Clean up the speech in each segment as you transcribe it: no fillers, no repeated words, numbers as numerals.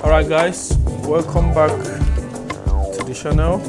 Alright guys, welcome back to the channel.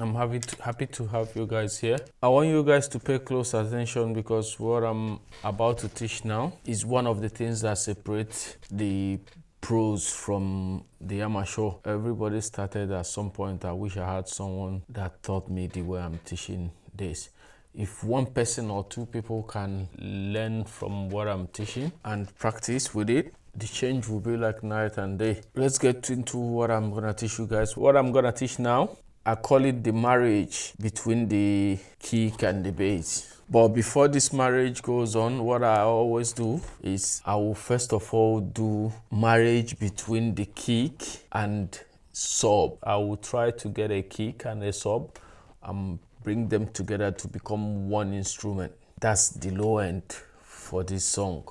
I'm happy to have you guys here. I want you guys to pay close attention because what I'm about to teach now is one of the things that separates the pros from the amateur. Everybody started at some point. I wish I had someone that taught me the way I'm teaching this. If one person or two people can learn from what I'm teaching and practice with it, the change will be like night and day. Let's get into what I'm gonna teach you guys. What I'm gonna teach now, I call it the marriage between the kick and the bass. But before this marriage goes on, what I always do is I will first of all do marriage between the kick and sub. I will try to get a kick and a sub and bring them together to become one instrument. That's the low end for this song.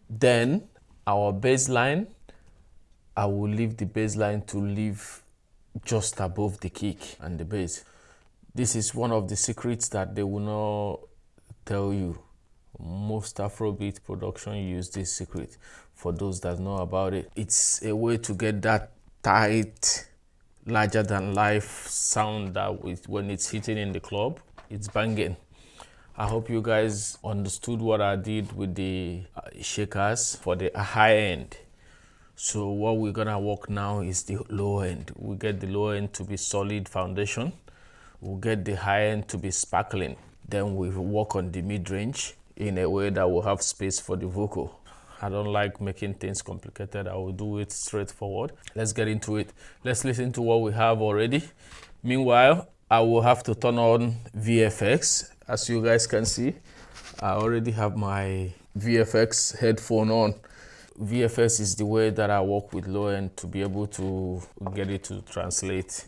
Then our bass line, I will leave the bass line to live just above the kick and the bass. This is one of the secrets that they will not tell you. Most Afrobeat production use this secret. For those that know about it, it's a way to get that tight, larger than life sound that when it's hitting in the club, it's banging. I hope you guys understood what I did with the shakers for the high end. So what we're gonna work now is the low end. We get the low end to be solid foundation. We'll get the high end to be sparkling. Then we work on the mid-range in a way that will have space for the vocal. I don't like making things complicated. I will do it straightforward. Let's get into it. Let's listen to what we have already. Meanwhile, I will have to turn on VFX. As you guys can see, I already have my VFX headphone on. VFX is the way that I work with low end to be able to get it to translate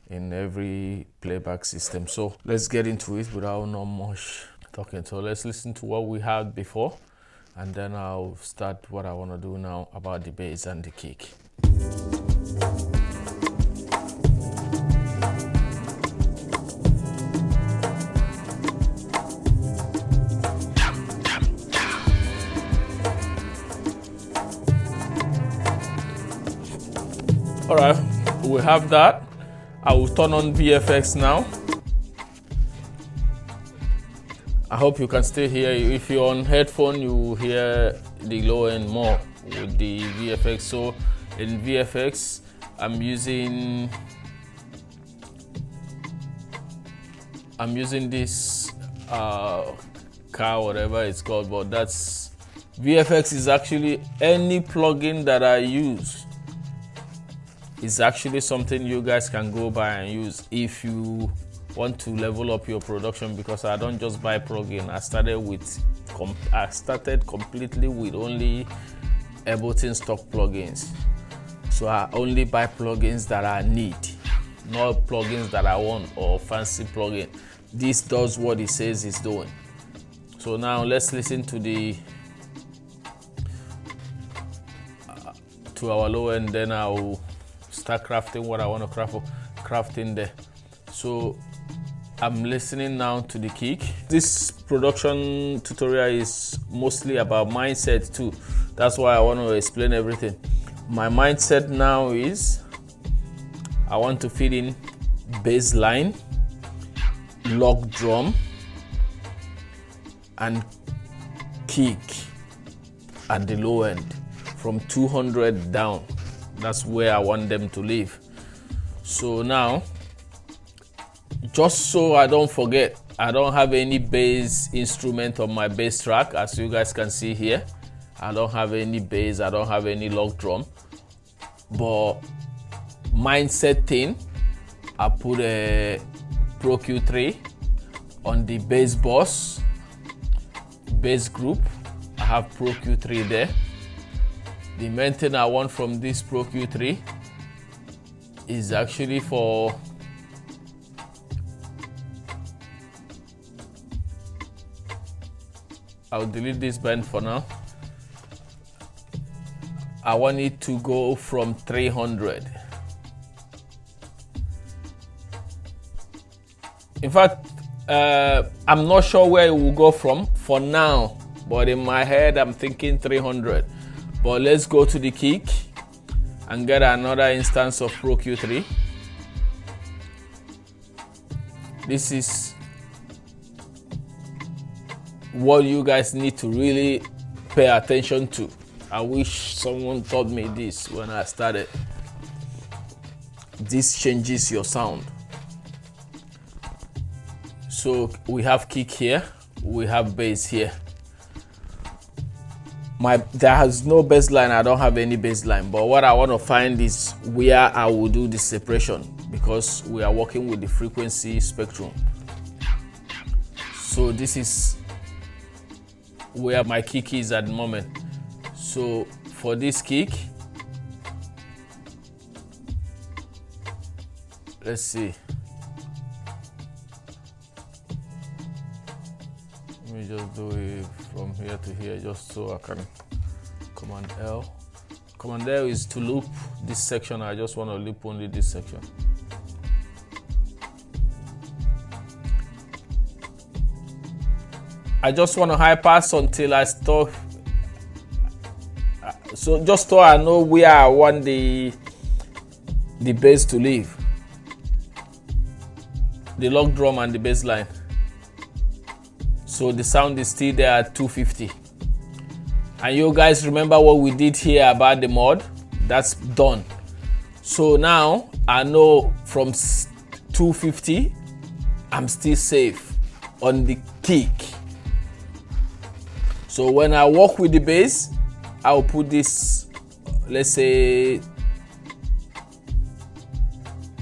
in every playback system. So let's get into it without no much talking. So let's listen to what we had before, and then I'll start what I want to do now about the bass and the kick. All right, we have that. I will turn on VFX now. I hope you can still hear. If you're on headphone, you will hear the low end more with the VFX. So in VFX, I'm using this car, whatever it's called, but that's VFX is actually any plugin that I use. It's actually something you guys can go buy and use if you want to level up your production, because I don't just buy plugin. I started completely with only Ableton stock plugins. So I only buy plugins that I need, not plugins that I want or fancy plugin. This does what it says it's doing. So now let's listen to our low end, then I'll start crafting what I want to craft in there. So I'm listening now to the kick. This production tutorial is mostly about mindset too. That's why I want to explain everything. My mindset now is I want to feed in bass line, lock drum, and kick at the low end from 200 down. That's where I want them to live. So now, just so I don't forget, I don't have any bass instrument on my bass track, as you guys can see here. I don't have any bass, I don't have any lock drum. But mindset thing, I put a Pro Q3 on the bass boss, bass group. I have Pro Q3 there. The main thing I want from this Pro Q3 is actually for I'll delete this band for now. I want it to go from 300. In fact, I'm not sure where it will go from for now, but in my head I'm thinking 300. But let's go to the kick. and get another instance of Pro Q3. This is what you guys need to really pay attention to. I wish someone taught me this when I started. This changes your sound. So we have kick here, we have bass here. There has no bass line, I don't have any bass line, but what I want to find is where I will do the separation, because we are working with the frequency spectrum. So this is where my kick is at the moment. So for this kick, let's see. Let me just do it from here to here, just so I can Command L. Command L is to loop this section. I just want to loop only this section. I just want to high pass until I stop. So just so I know where I want the bass to live. The log drum and the bass line. So the sound is still there at 250. And you guys remember what we did here about the mod? That's done. So now I know from 250, I'm still safe on the kick. So when I work with the bass, I'll put this, let's say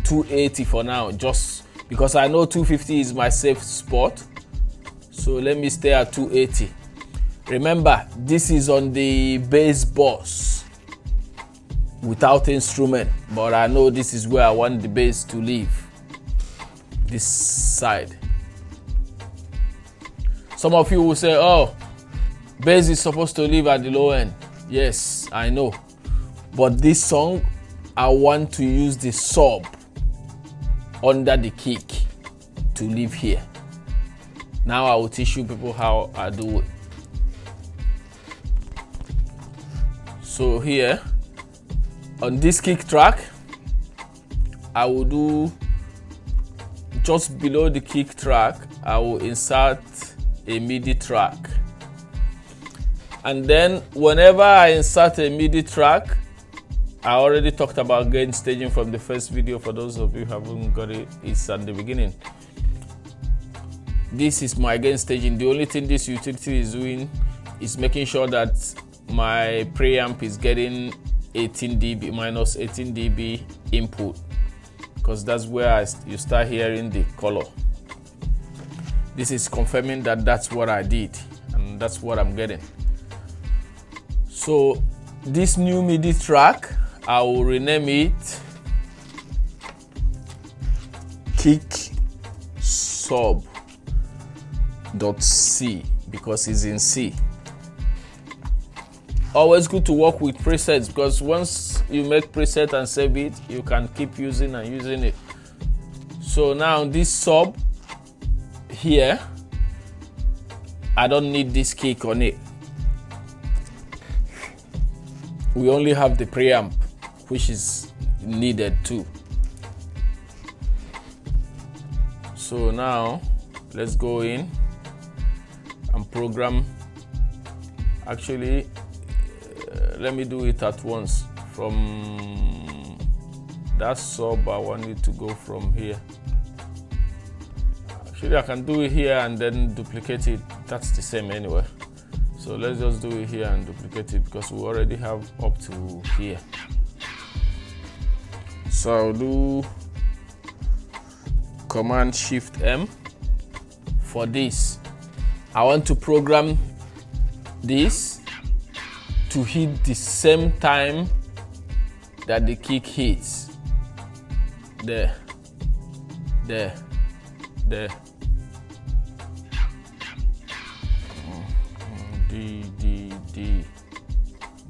280 for now, just because I know 250 is my safe spot. So let me stay at 280. Remember, this is on the bass boss without instrument, but I know this is where I want the bass to live, this side. Some of you will say, oh, bass is supposed to live at the low end. Yes, I know. But this song, I want to use the sub under the kick to live here. Now I will teach you people how I do it. So here, on this kick track, I will do just below the kick track, I will insert a MIDI track. And then whenever I insert a MIDI track, I already talked about gain staging from the first video. For those of you who haven't got it, it's at the beginning. This is my gain staging. The only thing this utility is doing is making sure that my preamp is getting 18 dB minus 18 dB input, because that's where you start hearing the color. This is confirming that that's what I did and that's what I'm getting. So this new MIDI track, I will rename it kick sub.c because it's in C. Always good to work with presets, because once you make preset and save it, you can keep using and using it. So now this sub here, I don't need this kick on it. We only have the preamp, which is needed too. So now let's go in and program. Actually, let me do it at once. From that sub, I want it to go from here. Actually, I can do it here and then duplicate it. That's the same anyway. So let's just do it here and duplicate it, because we already have up to here. So I'll do Command Shift M for this. I want to program this to hit the same time that the kick hits. There, there, there. D, D, D,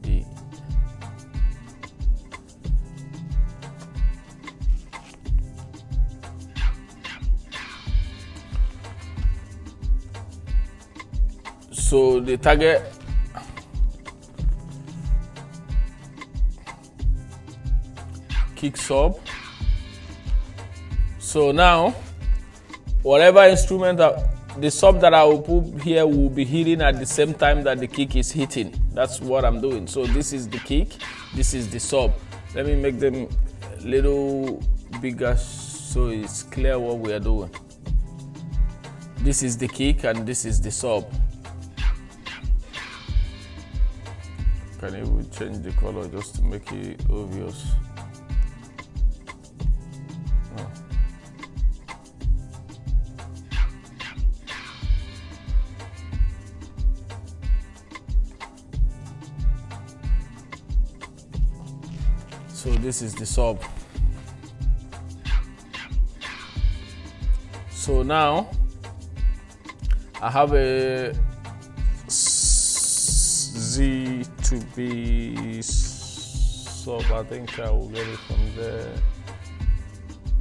D. So the target, kick sub. So now, whatever instrument the sub that I will put here will be hitting at the same time that the kick is hitting. That's what I'm doing. So this is the kick, this is the sub. Let me make them a little bigger so it's clear what we are doing. This is the kick and this is the sub. Can you change the color just to make it obvious? No. So this is the sub. So now I have a Z to B sub. I think I will get it from there.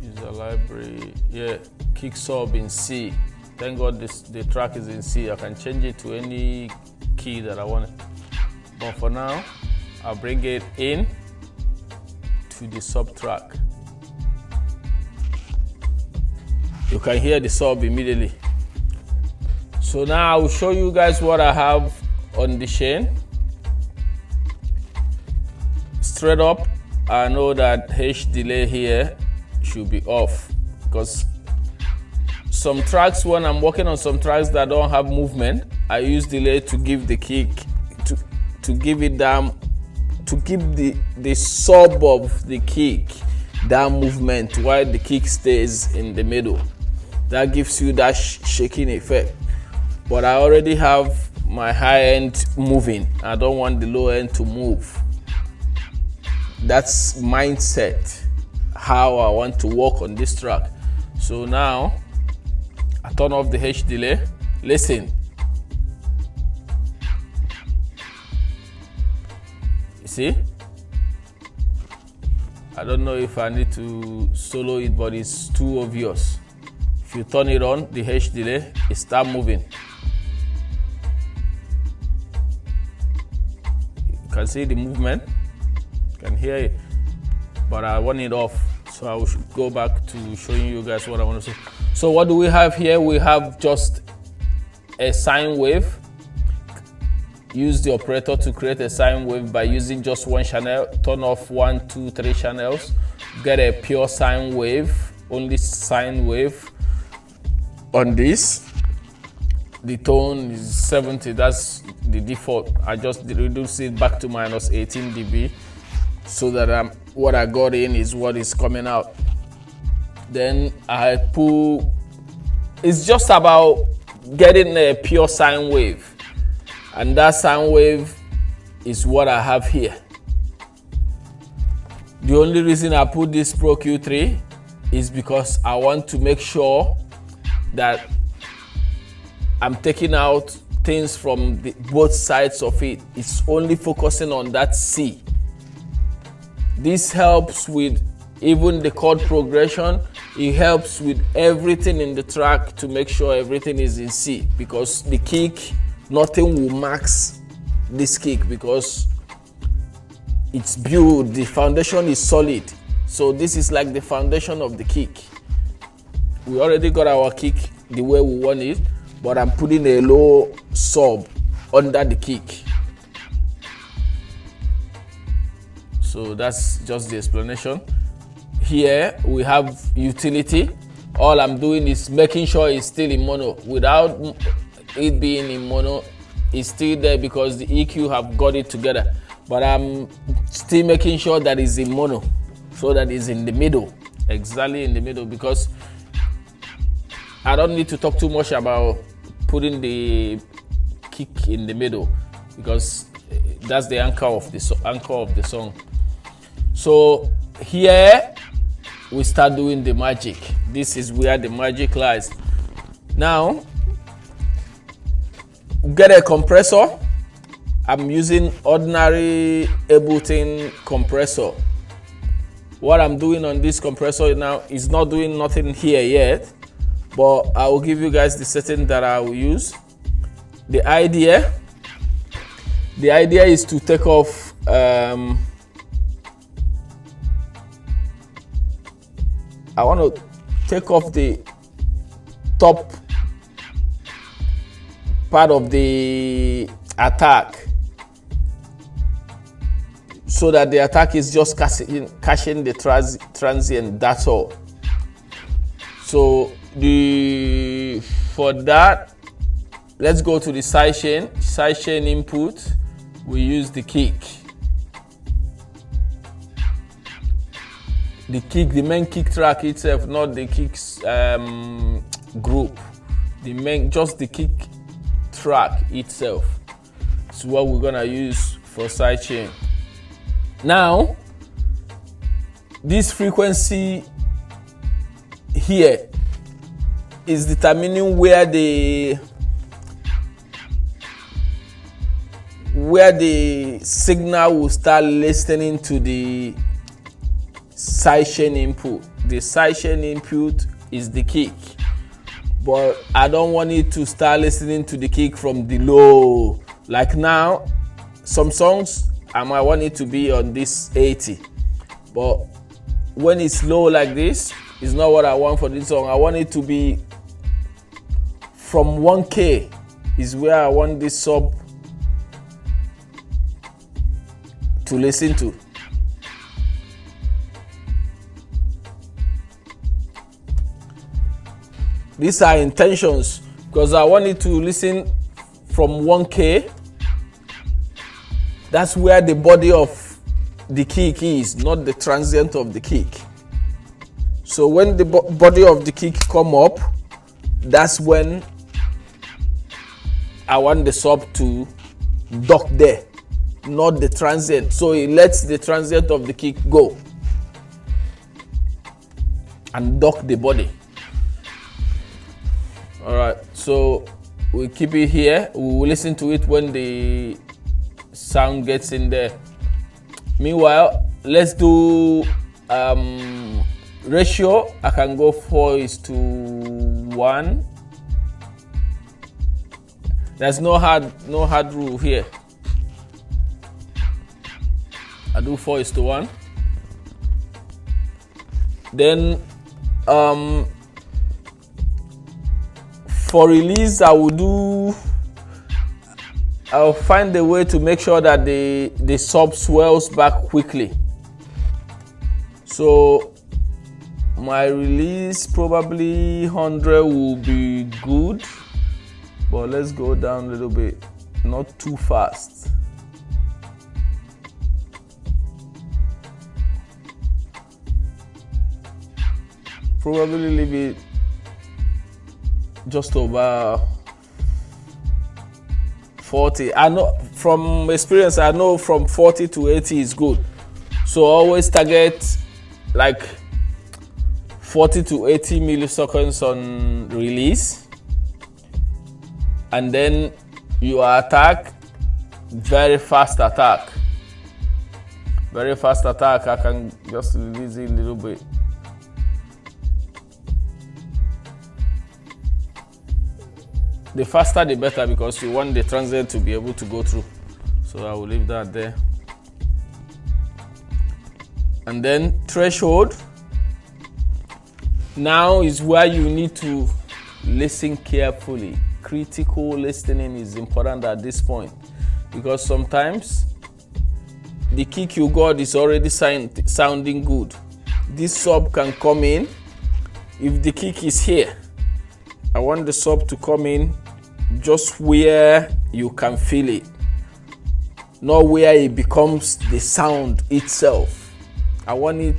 User library. Yeah, kick sub in C. Thank God the track is in C. I can change it to any key that I want. But for now, I'll bring it in to the sub track. You can hear the sub immediately. So now I will show you guys what I have on the chain. Straight up, I know that H delay here should be off because some tracks, when I'm working on some tracks that don't have movement, I use delay to give the kick, to give it down, to give the sub of the kick that movement while the kick stays in the middle. That gives you that shaking effect. But I already have my high end moving. I don't want the low end to move. That's mindset, how I want to work on this track. So now I turn off the H delay. Listen. You see? I don't know if I need to solo it, but it's too obvious. If you turn it on, the H delay, it starts moving. You can see the movement, you can hear it, but I want it off. So I will go back to showing you guys what I want to say. So what do we have here? We have just a sine wave. Use the operator to create a sine wave by using just one channel. Turn off 1, 2, 3 channels. Get a pure sine wave, only sine wave. On this, the tone is 70, that's the default. I just reduce it back to minus 18 dB so that what I got in is what is coming out. Then I pull, it's just about getting a pure sine wave, and that sine wave is what I have here. The only reason I put this Pro Q3 is because I want to make sure that I'm taking out things from both sides of it. It's only focusing on that C. This helps with even the chord progression. It helps with everything in the track to make sure everything is in C, because the kick, nothing will max this kick because it's built, the foundation is solid. So this is like the foundation of the kick. We already got our kick the way we want it, but I'm putting a low sub under the kick. So that's just the explanation. Here we have utility. All I'm doing is making sure it's still in mono. Without it being in mono, it's still there because the EQ have got it together. But I'm still making sure that it's in mono, so that it's in the middle, exactly in the middle, because I don't need to talk too much about putting the kick in the middle, because that's the anchor of the song. So here we start doing the magic. This is where the magic lies. Now get a compressor. I'm using ordinary Ableton compressor. What I'm doing on this compressor now is not doing nothing here yet, but I will give you guys the setting that I will use. The idea is to take off I want to take off the top part of the attack so that the attack is just catching the transient, that's all. So for that, let's go to the sidechain input. We use the kick. The main kick track itself, not the kicks group. Just the kick track itself is what we're gonna use for sidechain. Now, this frequency here is determining where the signal will start listening to the sidechain input. The sidechain input is the kick, but I don't want it to start listening to the kick from the low. Like now, some songs I might want it to be on this 80, but when it's low like this, it's not what I want for this song. I want it to be from 1K is where I want this sub to listen to. These are intentions because I want it to listen from 1K. That's where the body of the kick is, not the transient of the kick. So when the body of the kick come up, that's when I want the sub to dock there, not the transient. So it lets the transient of the kick go and dock the body. All right, so we keep it here. We will listen to it when the sound gets in there. Meanwhile, let's do ratio. I can go 4:1. There's no hard rule here. I do 4:1. Then for release, I'll find a way to make sure that the sub swells back quickly. So my release probably 100 will be good, but let's go down a little bit, not too fast. Probably leave it just over 40. I know from experience, I know from 40 to 80 is good. So always target like 40 to 80 milliseconds on release. And then your attack, very fast attack. Very fast attack. I can just release it a little bit. The faster the better, because you want the transient to be able to go through. So I will leave that there. And then threshold. Now is where you need to listen carefully. Critical listening is important at this point, because sometimes the kick you got is already sounding good. This sub can come in. If the kick is here, I want the sub to come in just where you can feel it, not where it becomes the sound itself. I want it,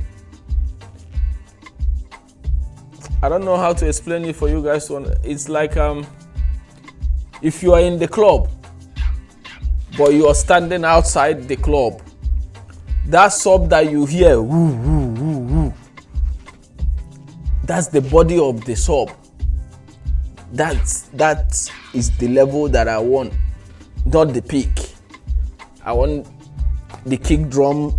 I don't know how to explain it for you guys. It's like if you are in the club, but you are standing outside the club, that sub that you hear, woo, woo, woo, woo, that's the body of the sub. That is the level that I want, not the peak. I want the kick drum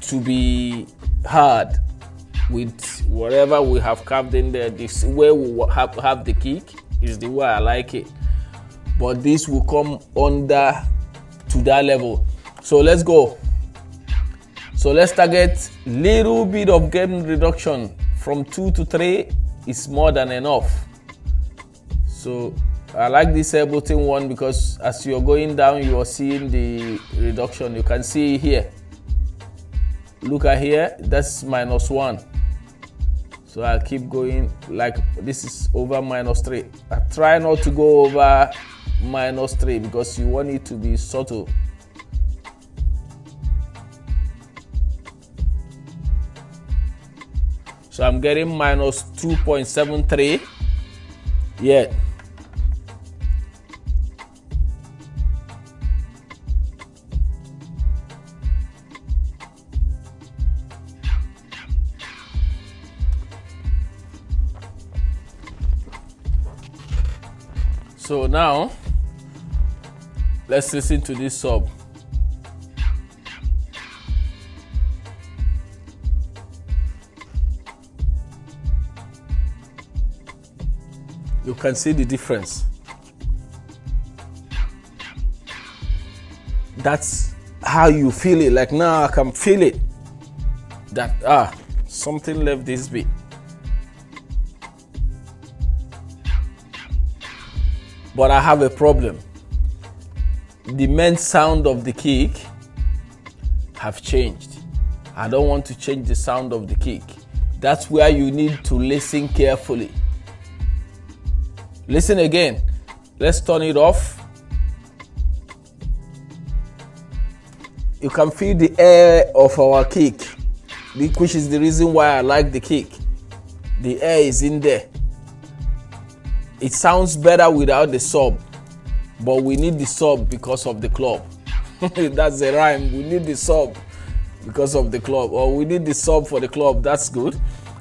to be hard with whatever we have carved in there. This way we have the kick is the way I like it, but this will come under to that level. So let's go. So let's target little bit of gain reduction from 2 to 3 is more than enough. So I like this button one because as you're going down, you are seeing the reduction. You can see here. Look at here, that's -1. So I'll keep going like this is over -3. I try not to go over -3 because you want it to be subtle. So I'm getting -2.73. Yeah. So now, let's listen to this sub. You can see the difference. That's how you feel it. Like now I can feel it. That something left this beat. But I have a problem. The main sound of the kick have changed. I don't want to change the sound of the kick. That's where you need to listen carefully. Listen again. Let's turn it off. You can feel the air of our kick, which is the reason why I like the kick. The air is in there. It sounds better without the sub, but we need the sub because of the club. That's the rhyme. We need the sub because of the club, or we need the sub for the club. That's good.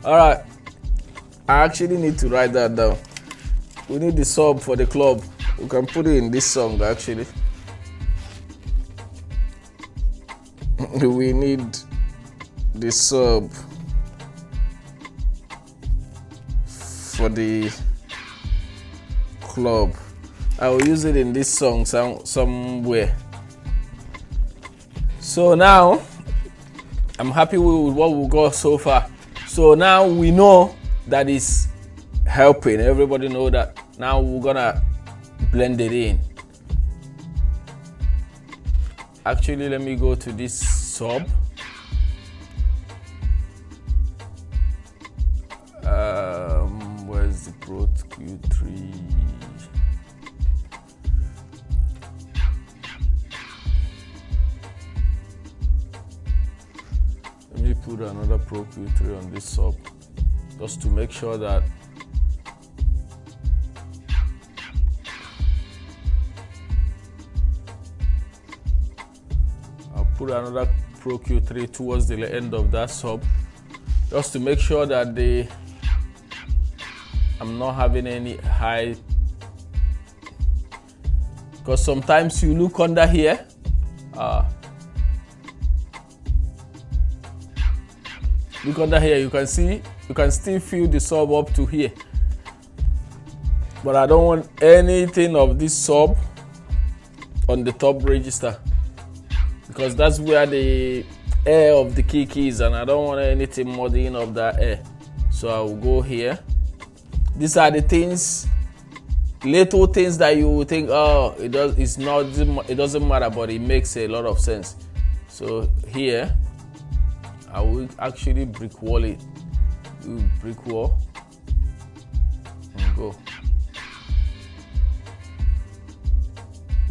All right. I actually need to write that down. We need the sub for the club. We can put it in this song actually. We need the sub for the club. I will use it in this song somewhere. So now I'm happy with what we got so far. So now we know that is helping. Everybody know that. Now we're gonna blend it in. Actually, let me go to this sub. Where's the Pro Q3? Let me put another Pro Q3 on this sub, just to make sure that I'll put another Pro Q3 towards the end of that sub, just to make sure that I'm not having any high, because sometimes you look under here, look under here, you can see, you can still feel the sub up to here, but I don't want anything of this sub on the top register, because that's where the air of the kick is, and I don't want anything muddying of that air. So I will go here. These are the things, little things that you will think, oh, it doesn't matter, but it makes a lot of sense. So here, I will actually brick wall it. Brick wall and go.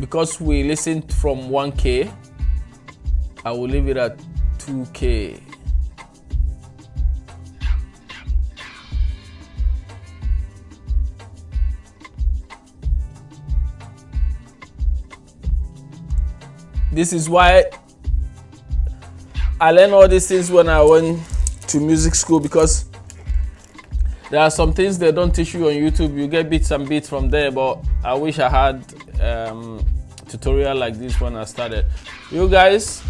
Because we listened from 1K, I will leave it at 2K. This is why I learned all these things when I went to music school, because there are some things they don't teach you on YouTube. You get bits and bits from there, but I wish I had tutorial like this when I started. You guys,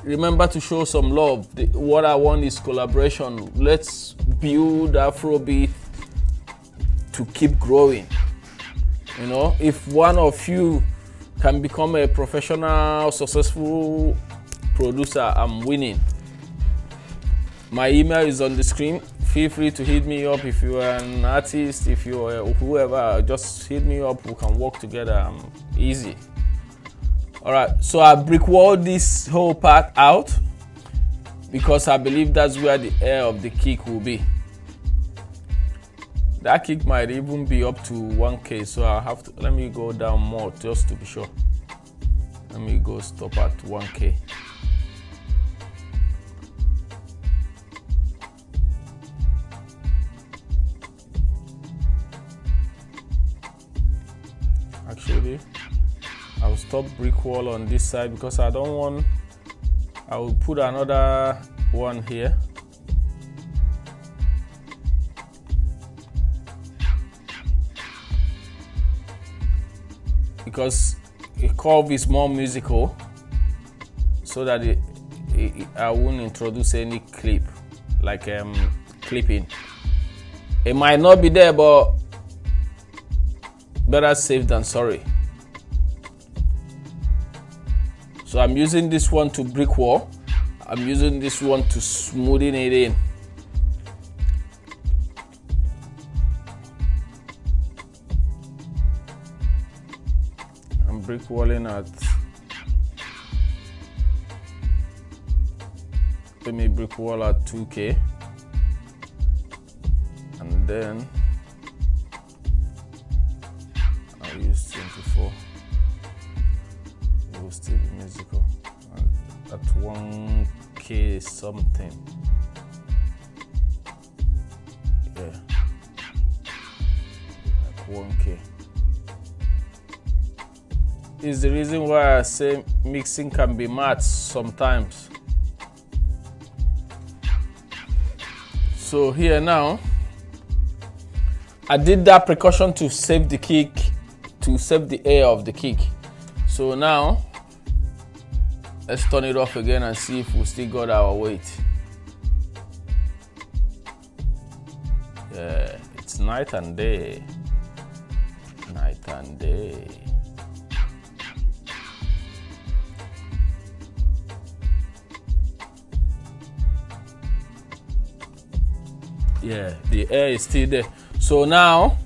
remember to show some love. What I want is collaboration. Let's build Afrobeat to keep growing. You know, if one of you can become a professional, successful producer, I'm winning. My email is on the screen. Feel free to hit me up if you are an artist, if you are whoever, just hit me up. We can work together. I'm easy. All right, so I brickwalled this whole part out because I believe that's where the air of the kick will be. That kick might even be up to 1K, so I'll have to, let me go down more just to be sure. Let me go stop at 1K. Actually, I'll stop brick wall on this side because I don't want, I will put another one here. Because a curve is more musical, so that I won't introduce any clip, like clipping. It might not be there, but better safe than sorry. So I'm using this one to brick wall. I'm using this one to smoothing it in. I'm brick walling at, let me brick wall at 2K, and then I'll use 24. It will still be musical. And at 1K something. Yeah, like 1K. Is the reason why I say mixing can be mad sometimes. So here now, I did that precaution to save the kick, to save the air of the kick. So now, let's turn it off again and see if we still got our weight. Yeah, it's night and day. Night and day. Yeah, the air is still there. So now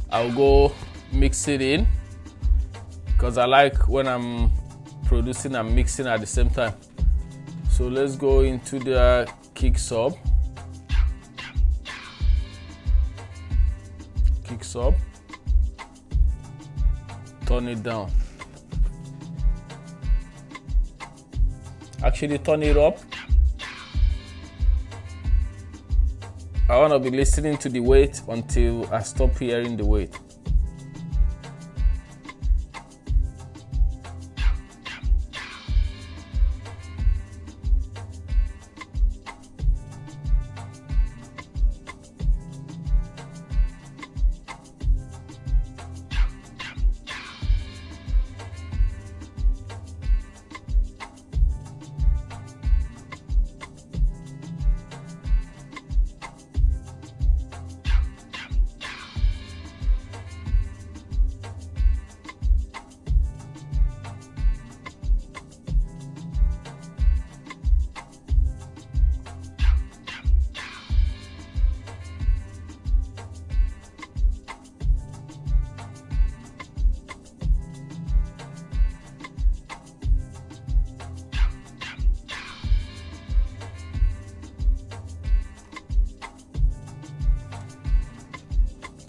I'll go mix it in because I like when I'm producing and mixing at the same time. So let's go into the kick sub. Kick sub. Turn it down. Actually, turn it up. I want to be listening to the weight until I stop hearing the weight.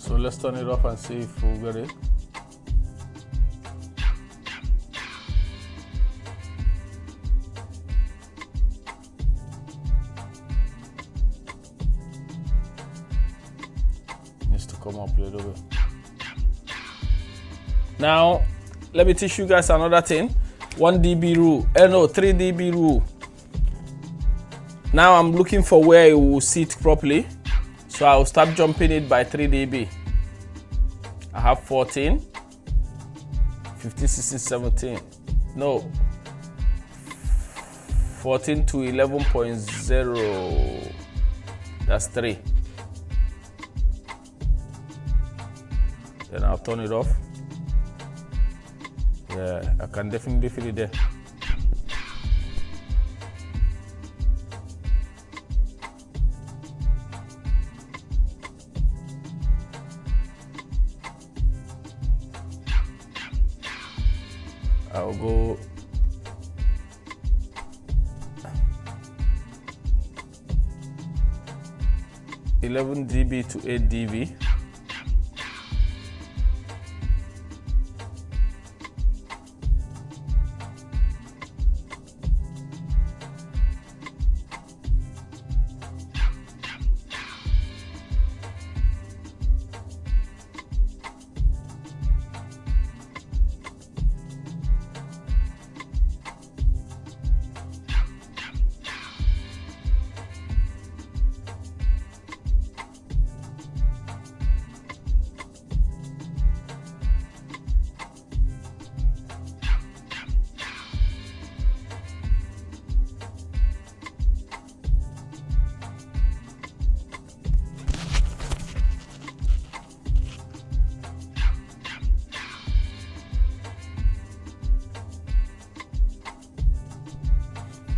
So let's turn it off and see if we'll get it. Needs to come up a little bit. Now, let me teach you guys another thing. 1 dB rule. No, 3 dB rule. Now I'm looking for where it will sit properly. So I'll start jumping it by 3 dB. I have 14, 15, 16, 17. No. 14 to 11.0. That's 3. Then I'll turn it off. Yeah, I can definitely feel it there. I'll go 11 dB to 8 dB.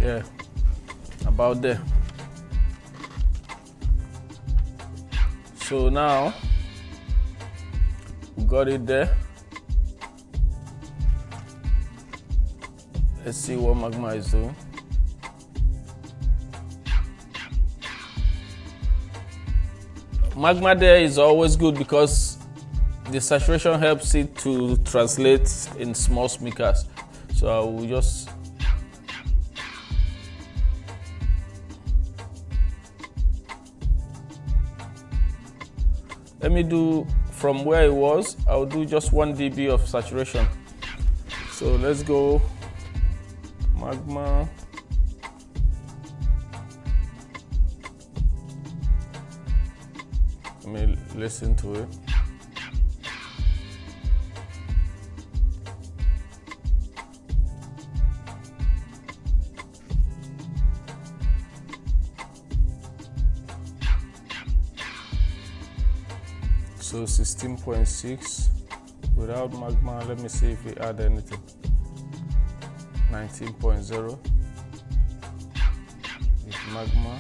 Yeah, about there. So now we got it there. Let's see what Magma is doing. Magma there is always good because the saturation helps it to translate in small speakers. So I will just let me do from where it was. I'll do just 1 dB of saturation. So let's go Magma. Let me listen to it. So 16.6 without Magma. Let me see if we add anything. 19.0 with Magma.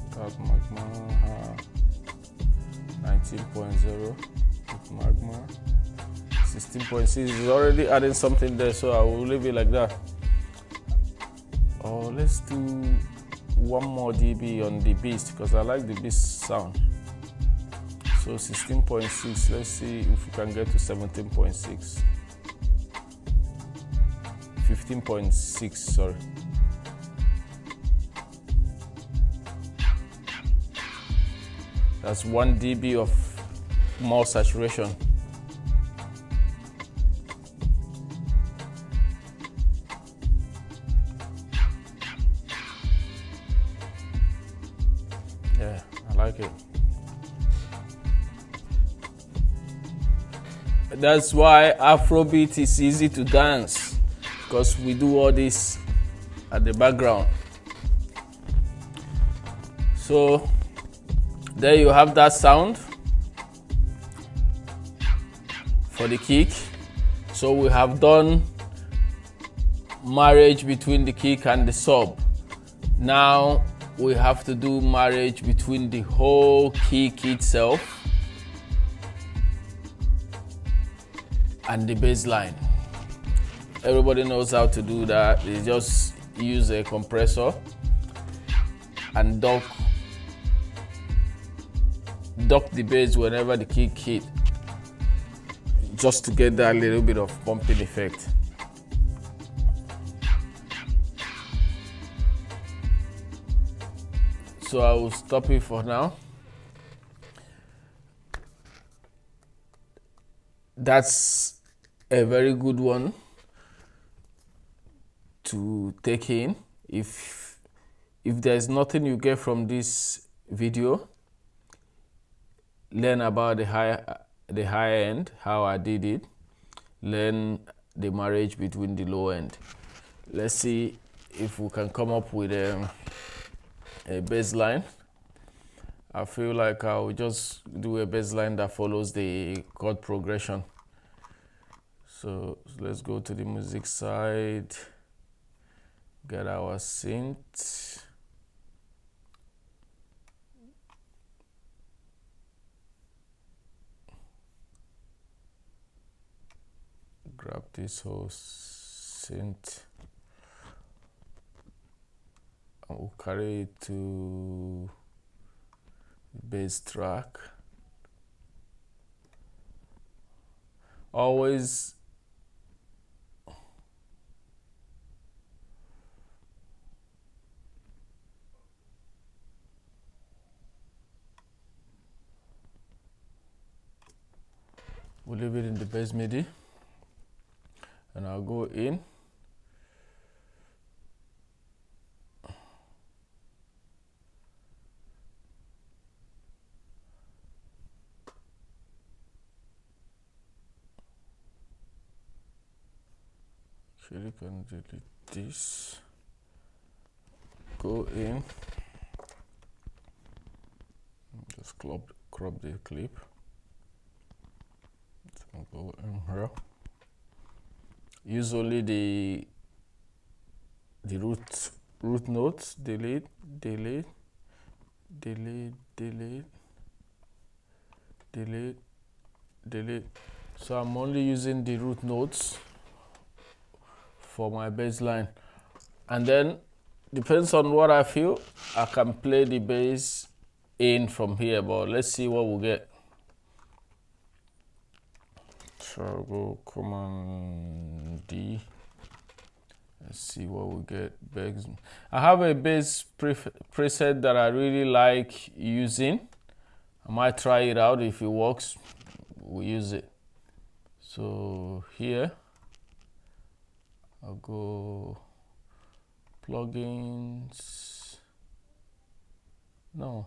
Without Magma. 19.0 with Magma. 16.6 is already adding something there, so I will leave it like that. Oh, let's do 1 more dB on the Beast because I like the Beast sound. So 16.6, let's see if we can get to 17.6. 15.6, sorry. That's 1 dB of more saturation. Yeah, I like it. That's why Afrobeat is easy to dance, because we do all this at the background. So there you have that sound for the kick. So we have done marriage between the kick and the sub. Now we have to do marriage between the whole kick itself and the bass line. Everybody knows how to do that. They just use a compressor and duck the bass whenever the kick hit, just to get that little bit of bumping effect. So I will stop it for now. That's a very good one to take in. If there's nothing you get from this video, learn about the high end, how I did it. Learn the marriage between the low end. Let's see if we can come up with a bass line. I feel like I'll just do a bass line that follows the chord progression. So let's go to the music side, get our synth. this whole synth. I will carry it to bass track. Always we'll leave it in the bass MIDI, and I'll go in. Actually, can delete this. Go in. Just crop the clip. So go in here. Use only the root notes. Delete. So I'm only using the root notes for my bass line, and then depends on what I feel, I can play the bass in from here, but let's see what we'll get. So I'll go Command D. Let's see what we get. I have a bass preset that I really like using. I might try it out. If it works, we'll use it. So here I'll go plugins. No,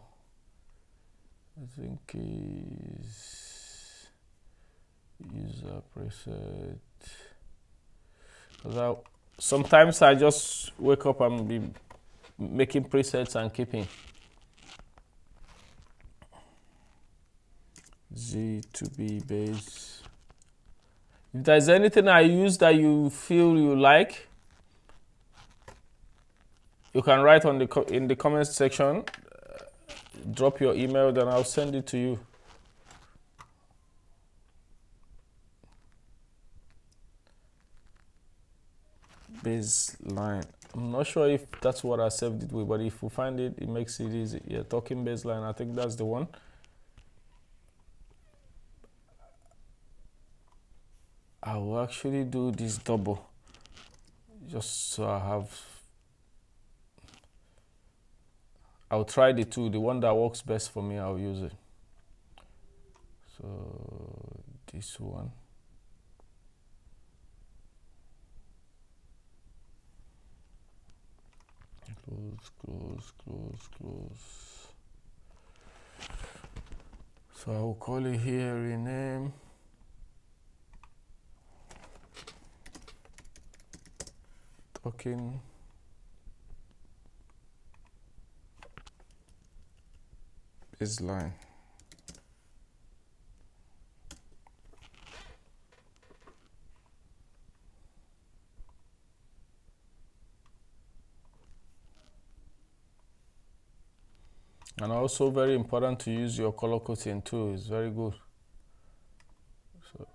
I think is user preset. Because sometimes I just wake up and be making presets and keeping. Z2B bass. If there's anything I use that you feel you like, you can write on in the comment section. Drop your email, then I'll send it to you. Bass line. I'm not sure if that's what I saved it with, but if you find it, it makes it easy. Yeah, talking bass line. I think that's the one. I will actually do this double, just so I have. I'll try the two. The one that works best for me, I'll use it. So this one. Close. So I will call it here, rename. Talking bass line. And also very important to use your color coding too. It's very good. So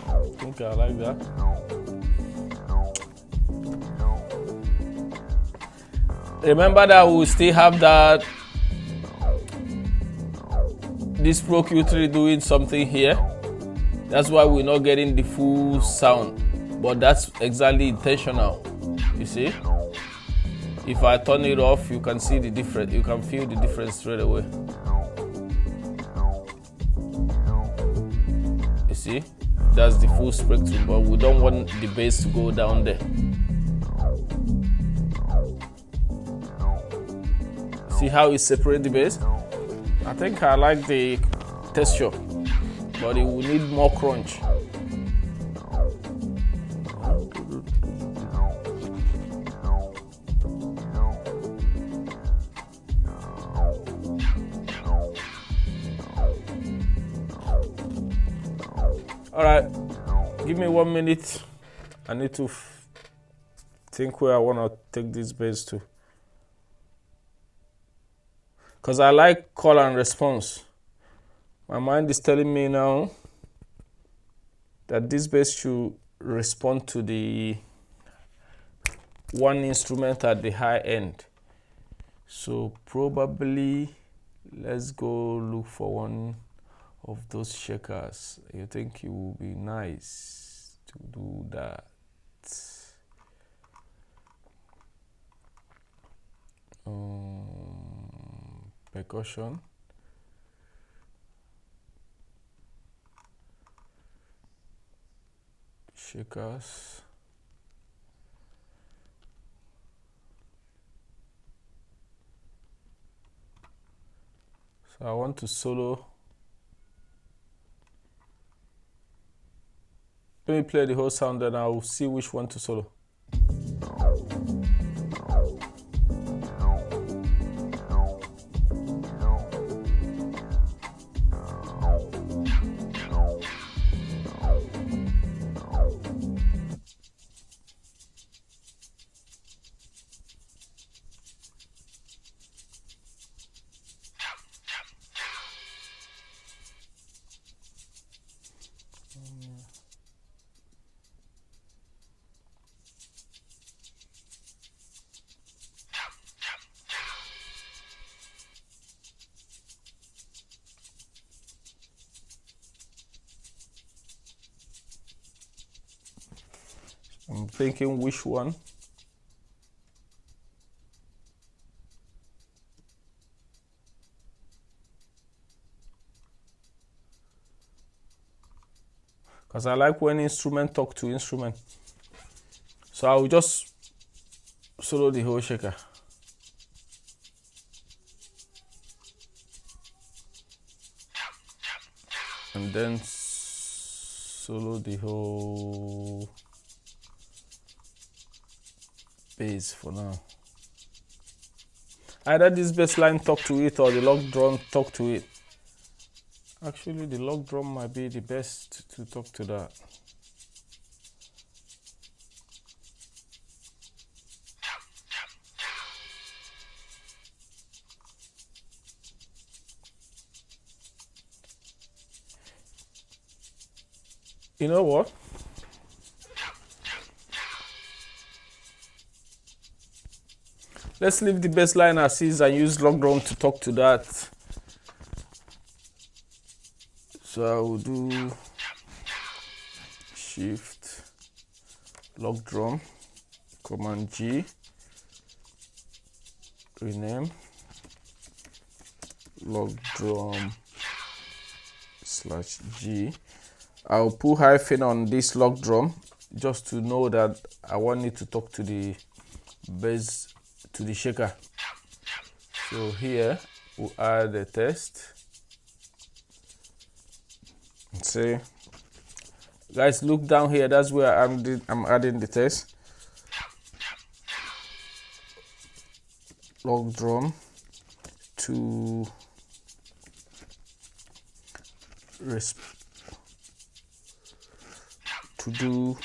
I think I like that. Remember that we still have that this Pro Q3 doing something here. That's why we're not getting the full sound, but that's exactly intentional. You see, if I turn it off, you can see the difference. You can feel the difference straight away. You see, that's the full spectrum, but we don't want the bass to go down there. See how it separates the bass? I think I like the texture, but it will need more crunch. All right, give me 1 minute. I need to think where I want to take this bass to. Because I like call and response. My mind is telling me now that this bass should respond to the one instrument at the high end. So probably let's go look for one of those shakers. You think it would be nice to do that? Percussion. Shakers. So I want to solo. Let me play the whole sound and I'll see which one to solo. I'm thinking which one. Because I like when instrument talk to instrument. So I will just solo the whole shaker. And then solo the whole bass for now. Either this bass line talk to it or the log drum talk to it. Actually, the log drum might be the best to talk to that. You know what? Let's leave the bass line as is and use log drum to talk to that. So I will do Shift, log drum, Command G, rename, log drum /G. I'll put hyphen on this log drum just to know that I want it to talk to the bass, to the shaker. So here we'll add a test. See, guys, look down here. That's where I'm adding the test. Log drum to do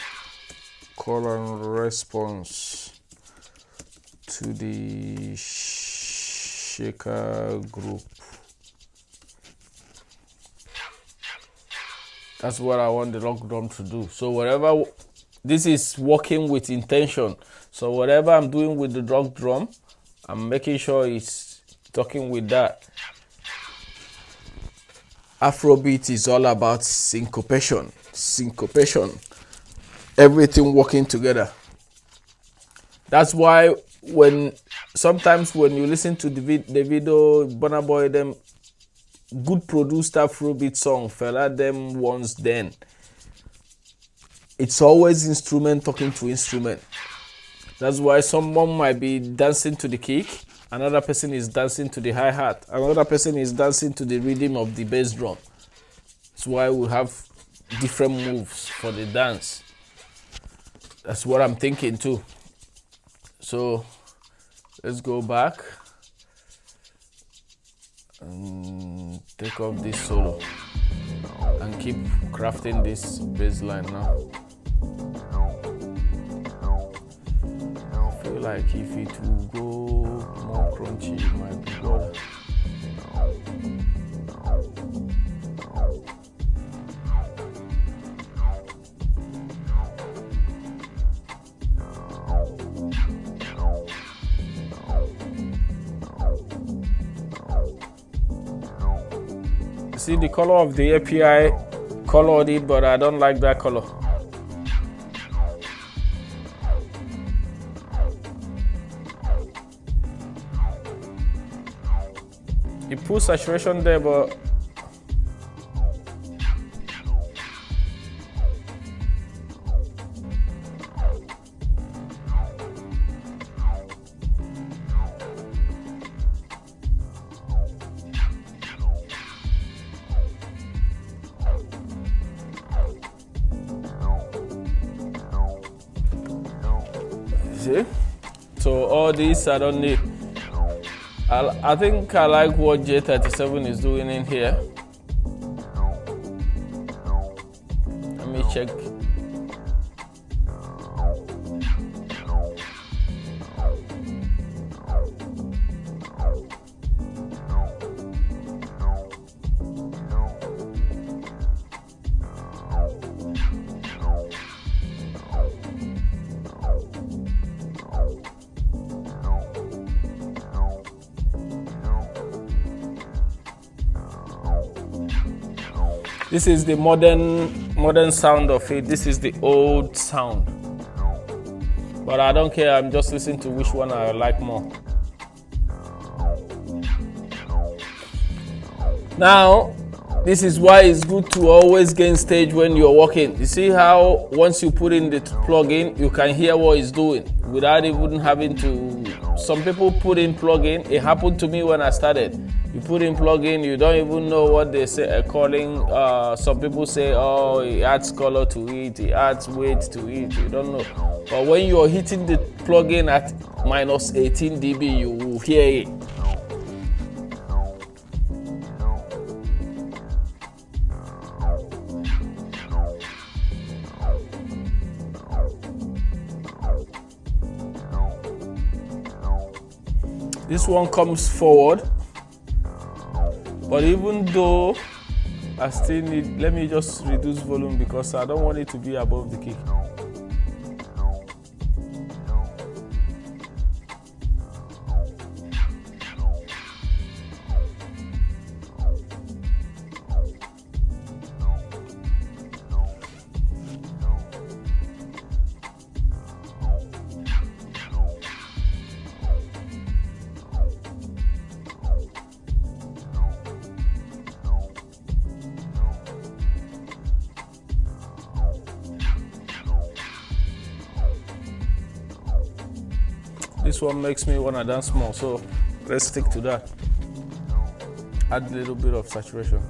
call and response to the shaker group. That's what I want the log drum to do. So whatever, this is working with intention. So whatever I'm doing with the log drum, I'm making sure it's talking with that. Afrobeat is all about syncopation. Everything working together. That's why sometimes when you listen to Davido, Burna Boy, them good produced Afrobeat song, fella, them ones, then it's always instrument talking to instrument. That's why someone might be dancing to the kick, another person is dancing to the hi-hat, another person is dancing to the rhythm of the bass drum. That's why we have different moves for the dance. That's what I'm thinking too. So let's go back and take off this solo. and keep crafting this bass line now. I feel like if it will go more crunchy, it might be good. See the color of the API colored it, but I don't like that color. It puts saturation there, but see? So all these I don't need. I think I like what J37 is doing in here. Let me check. This is the modern sound of it. This is the old sound. But I don't care, I'm just listening to which one I like more. Now, this is why it's good to always gain stage when you're working. You see how once you put in the plugin, you can hear what it's doing without even having to. Some people put in plugin. It happened to me when I started. You put in plugin, you don't even know what they say. Calling. Some people say, "Oh, it adds color to it. It adds weight to it." You don't know. But when you're hitting the plugin at minus 18 dB, you will hear it. This one comes forward, but even though I still need, let me just reduce volume because I don't want it to be above the kick. This one makes me want to dance more, so let's stick to that. Add a little bit of saturation.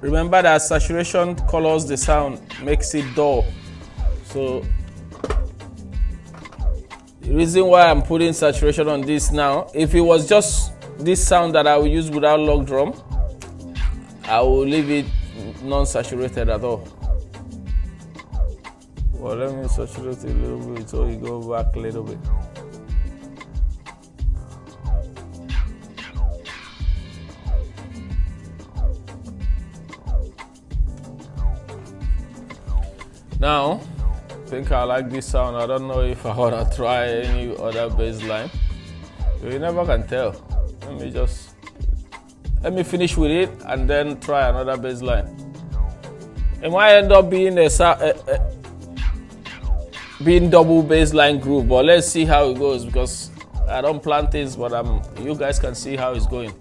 Remember that saturation colors the sound, makes it dull. So the reason why I'm putting saturation on this now, if it was just this sound that I will use without log drum, I will leave it non-saturated at all. Well, let me saturate a little bit so you go back a little bit. Now, I think I like this sound. I don't know if I want to try any other bass line. You never can tell. Let me finish with it and then try another bass line. It might end up being being double bass line groove, but let's see how it goes because I don't plan things, but you guys can see how it's going.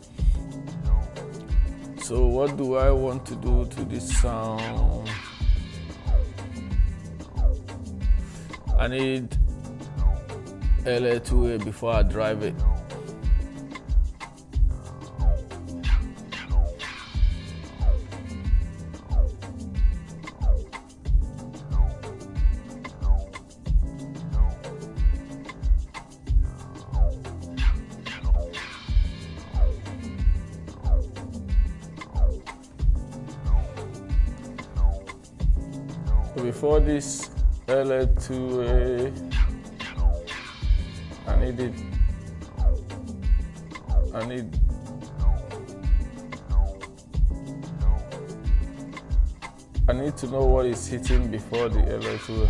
So what do I want to do to this sound? I need LA2A before I drive it. So before this LA2A, I need to know what is hitting before the LA2A.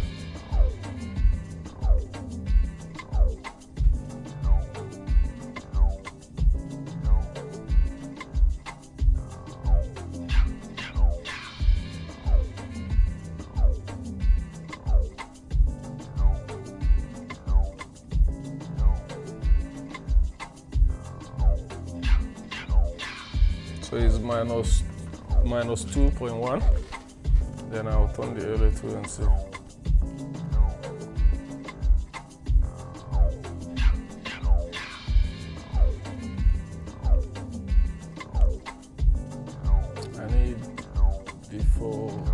So it's minus 2.1. Then I'll turn the LA2 and see. I need default.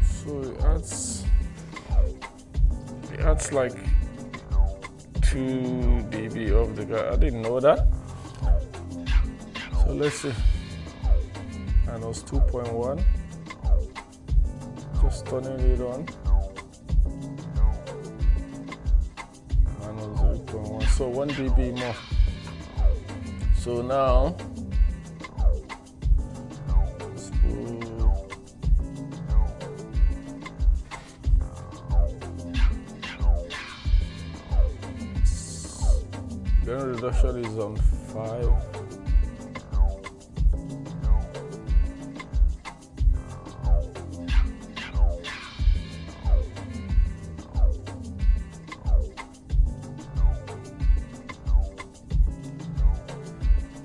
So it adds like 2 dB of the guy. I didn't know that. So let's see. Minus 2.1. Just turning it on. Minus 0.1. So 1 dB more. So now let's go. Gain reduction is on 5.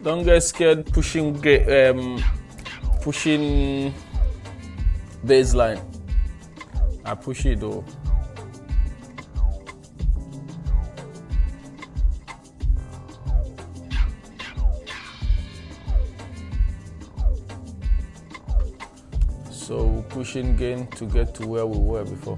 Don't get scared pushing baseline. I push it though. So pushing gain to get to where we were before.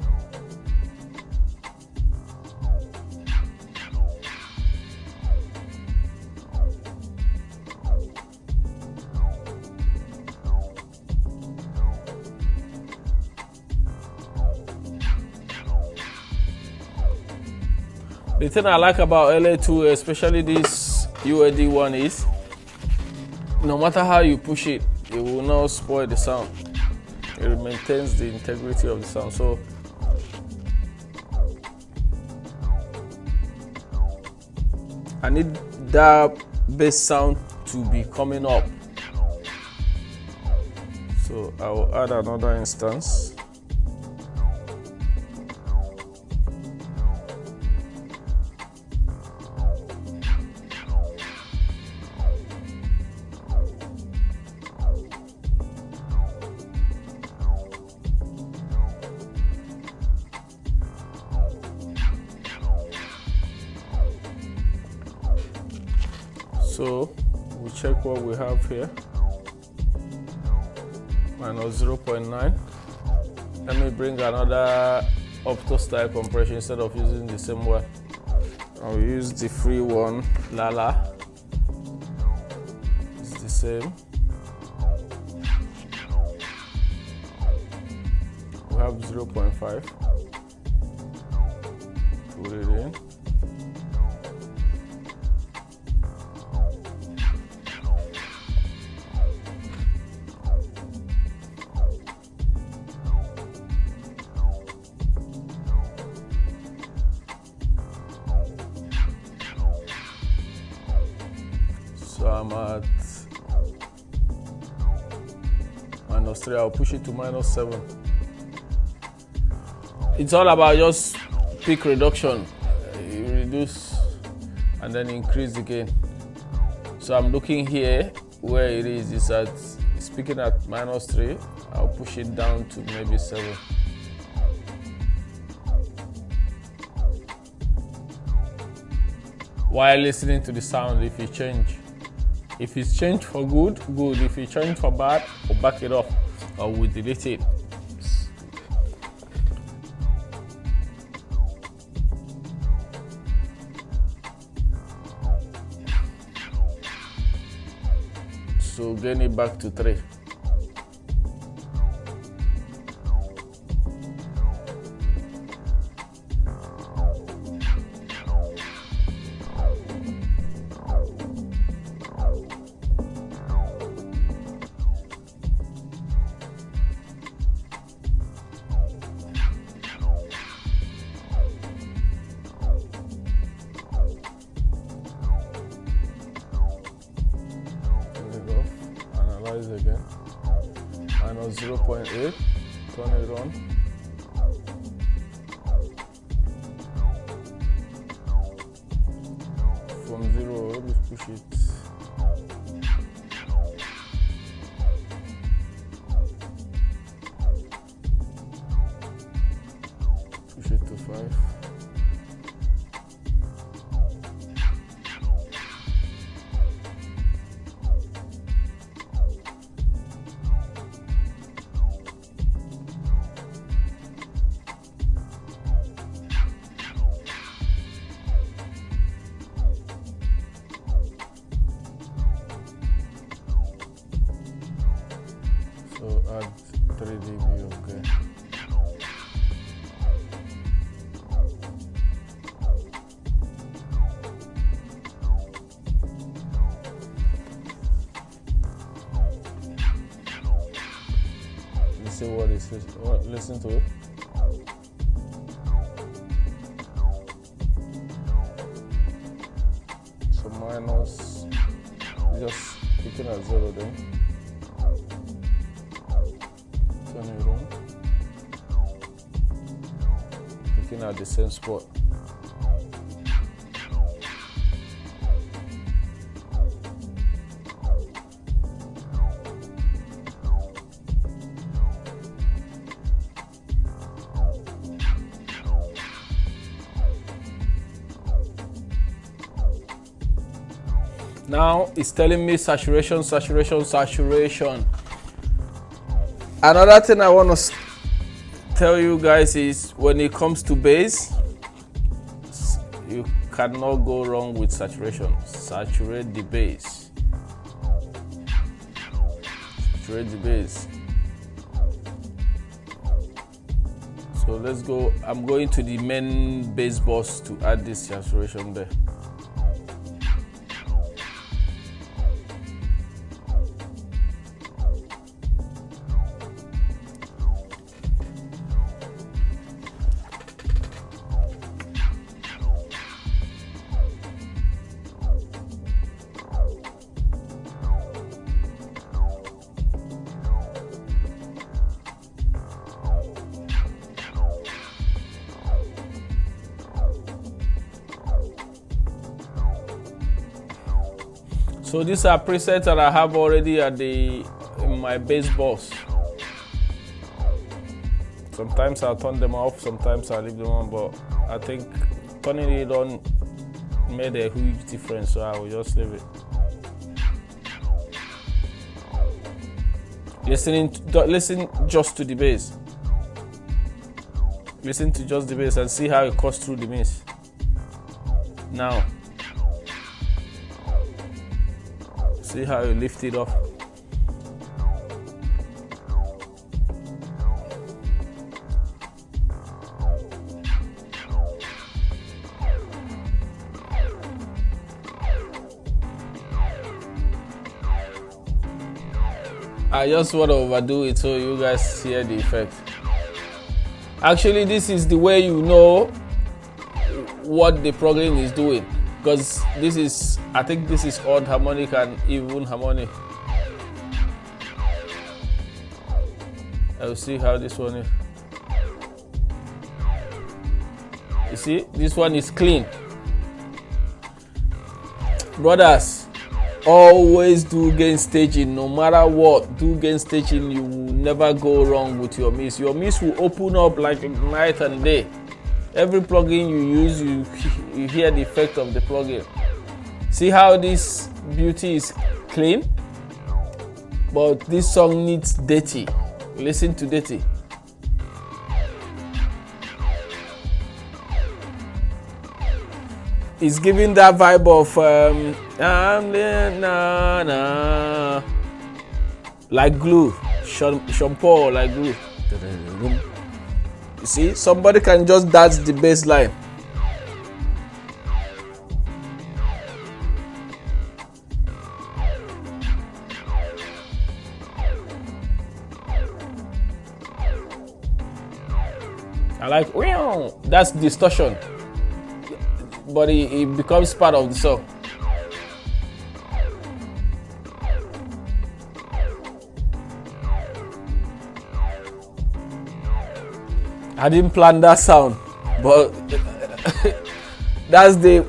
The thing I like about LA2, especially this UAD one, is no matter how you push it, it will not spoil the sound. It maintains the integrity of the sound. So I need that bass sound to be coming up. So I will add another instance. So we check what we have here. Minus 0.9. Let me bring another opto style compression instead of using the same one. I'll use the free one, Lala. It's the same. We have 0.5. Put it in. So I'm at -3. I'll push it to -7. It's all about just peak reduction. You reduce and then increase the gain. So I'm looking here where it is. It's peaking at -3. I'll push it down to maybe 7. while listening to the sound. If it change, if it's changed for good, good. If it changed for bad, we'll back it up or we'll delete it. So gain it back to 3. Again, minus 0.8, turn it on. From 0, let's push it. Push it to 5. So add 3 dB, okay. Let's see what it says. Listen to it. So minus, just picking at 0 then. Turn it on. Picking at the same spot. Now it's telling me saturation, saturation, saturation. Another thing I want to tell you guys is when it comes to bass, you cannot go wrong with saturation. Saturate the bass. Saturate the bass. So let's go. I'm going to the main bass bus to add this saturation there. So these are presets that I have already in my bass bus. Sometimes I'll turn them off, sometimes I'll leave them on, but I think turning it on made a huge difference, so I will just leave it. Listen just to the bass. Listen to just the bass and see how it cuts through the mix. Now, see how you lift it off. I just want to overdo it so you guys hear the effect. Actually, this is the way you know what the plugin is doing, because this is, I think this is odd harmonic and even harmonic. I'll see how this one is. You see, this one is clean. Brothers, always do gain staging. No matter what, do gain staging. You will never go wrong with your mix. Your mix will open up like night and day. Every plugin you use, you hear the effect of the plugin. See how this beauty is clean? But this song needs dirty. Listen to dirty. It's giving that vibe of like glue, shampoo like glue. You see, somebody can just dance the bass line. I like, that's distortion, but it becomes part of the song. I didn't plan that sound, but that's the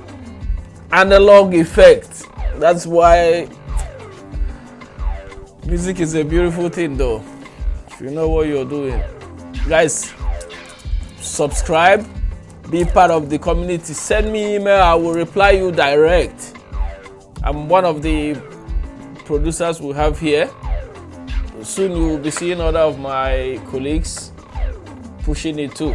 analog effect. That's why music is a beautiful thing, though. If you know what you're doing. Guys, subscribe, be part of the community. Send me email, I will reply you direct. I'm one of the producers we have here. Soon you will be seeing other of my colleagues pushing it too.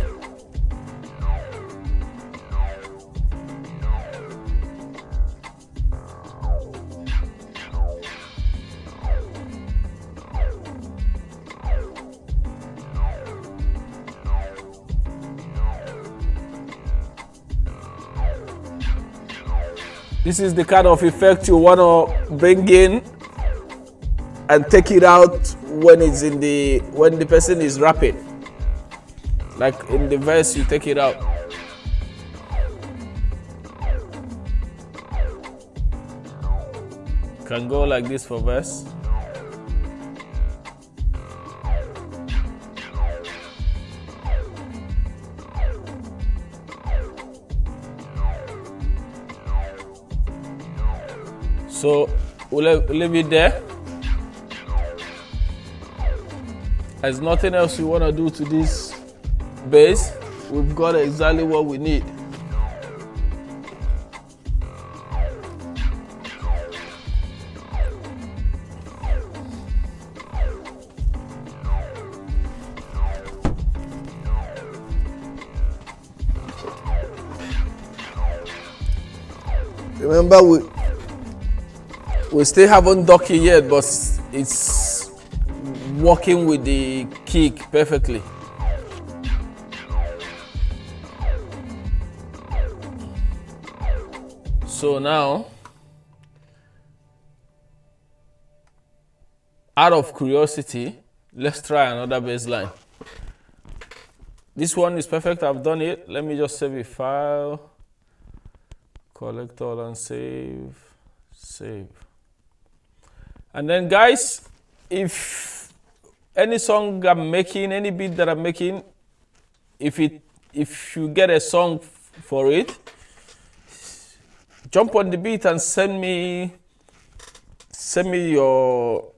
This is the kind of effect you want to bring in and take it out when the person is rapping. Like in the verse, you take it out. Can go like this for verse. So we'll leave it there. There's nothing else we want to do to this bass. We've got exactly what we need. Remember, we still haven't docked it yet, but it's working with the kick perfectly. So now, out of curiosity, let's try another bass line. This one is perfect, I've done it. Let me just save a file, collect all and save. And then guys, if any song I'm making, any beat that I'm making, if you get a song for it, jump on the beat and send me your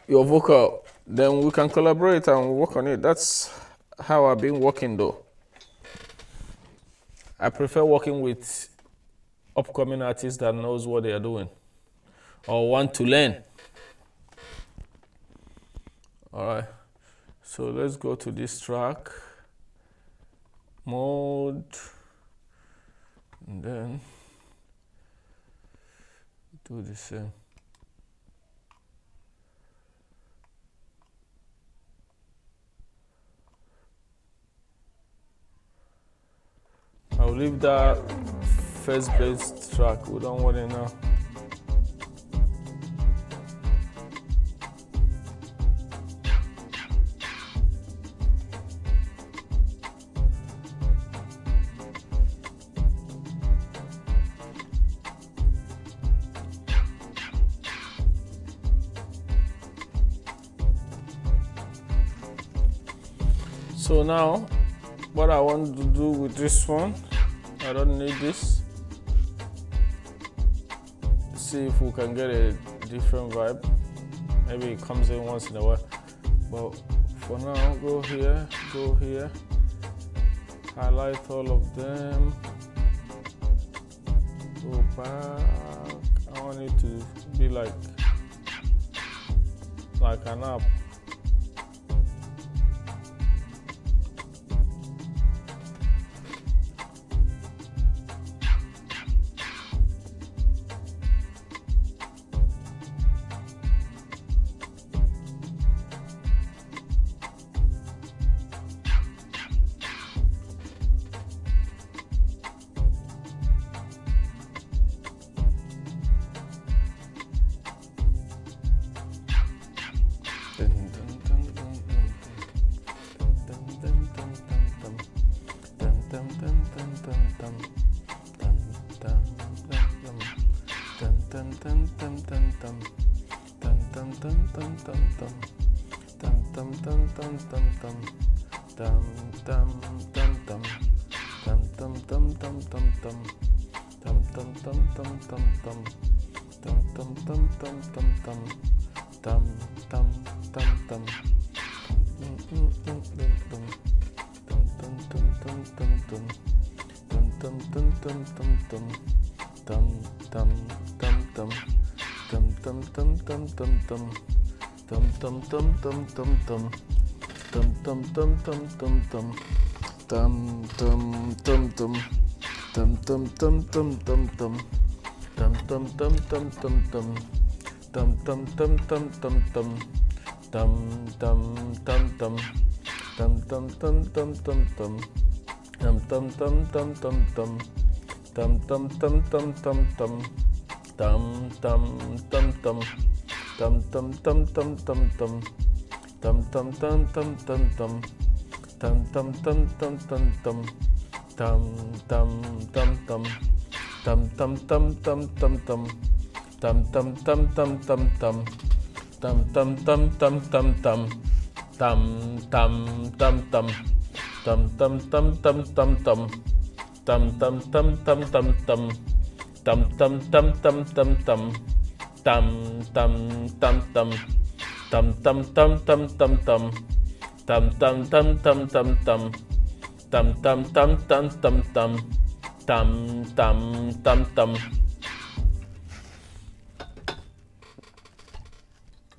vocal. Then we can collaborate and work on it. That's how I've been working though. I prefer working with upcoming artists that knows what they are doing or want to learn. All right, so let's go to this track, mode, and then do the same. I'll leave that first bass track, we don't want it now. So now, what I want to do with this one, I don't need this. See if we can get a different vibe. Maybe it comes in once in a while. But for now, go here, highlight all of them, go back. I want it to be like an app.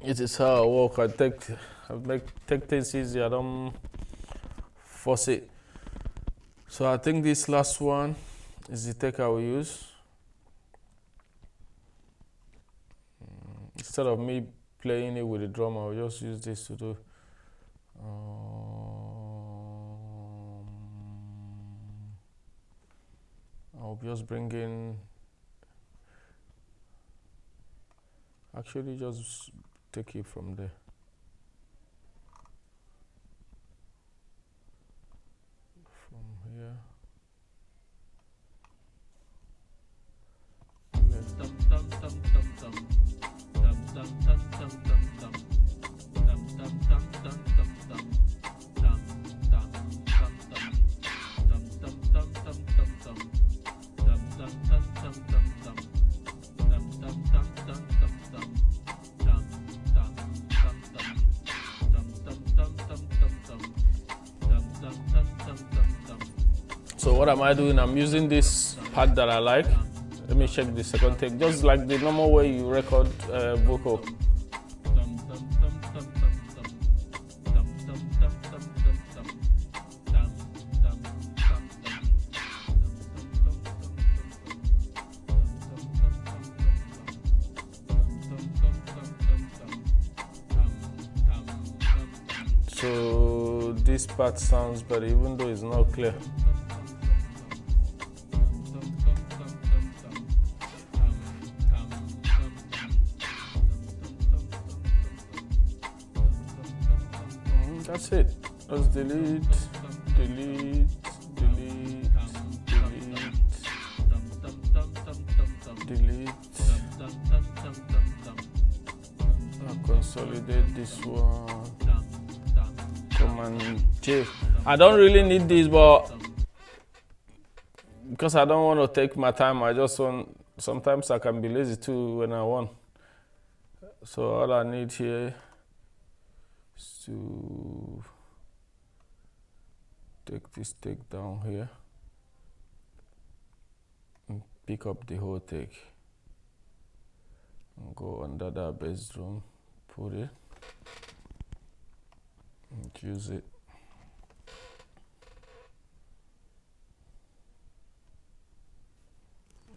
It is how I work. I take things easy. I don't force it. So I think this last one is the take I will use. Instead of me playing it with the drum, I'll just use this to do. I'll just bring in. Actually, just take it from there. From here. So what am I doing? I'm using this pad that I like. Let me check the second take, just like the normal way you record vocal. So this part sounds better, even though it's not clear. That's it. Let's delete. Delete. I'll consolidate this one. Command J. I don't really need this, but because I don't want to take my time, I just want. Sometimes I can be lazy too when I want. So all I need here is to take this take down here and pick up the whole take and go under that bass drum, put it and use it.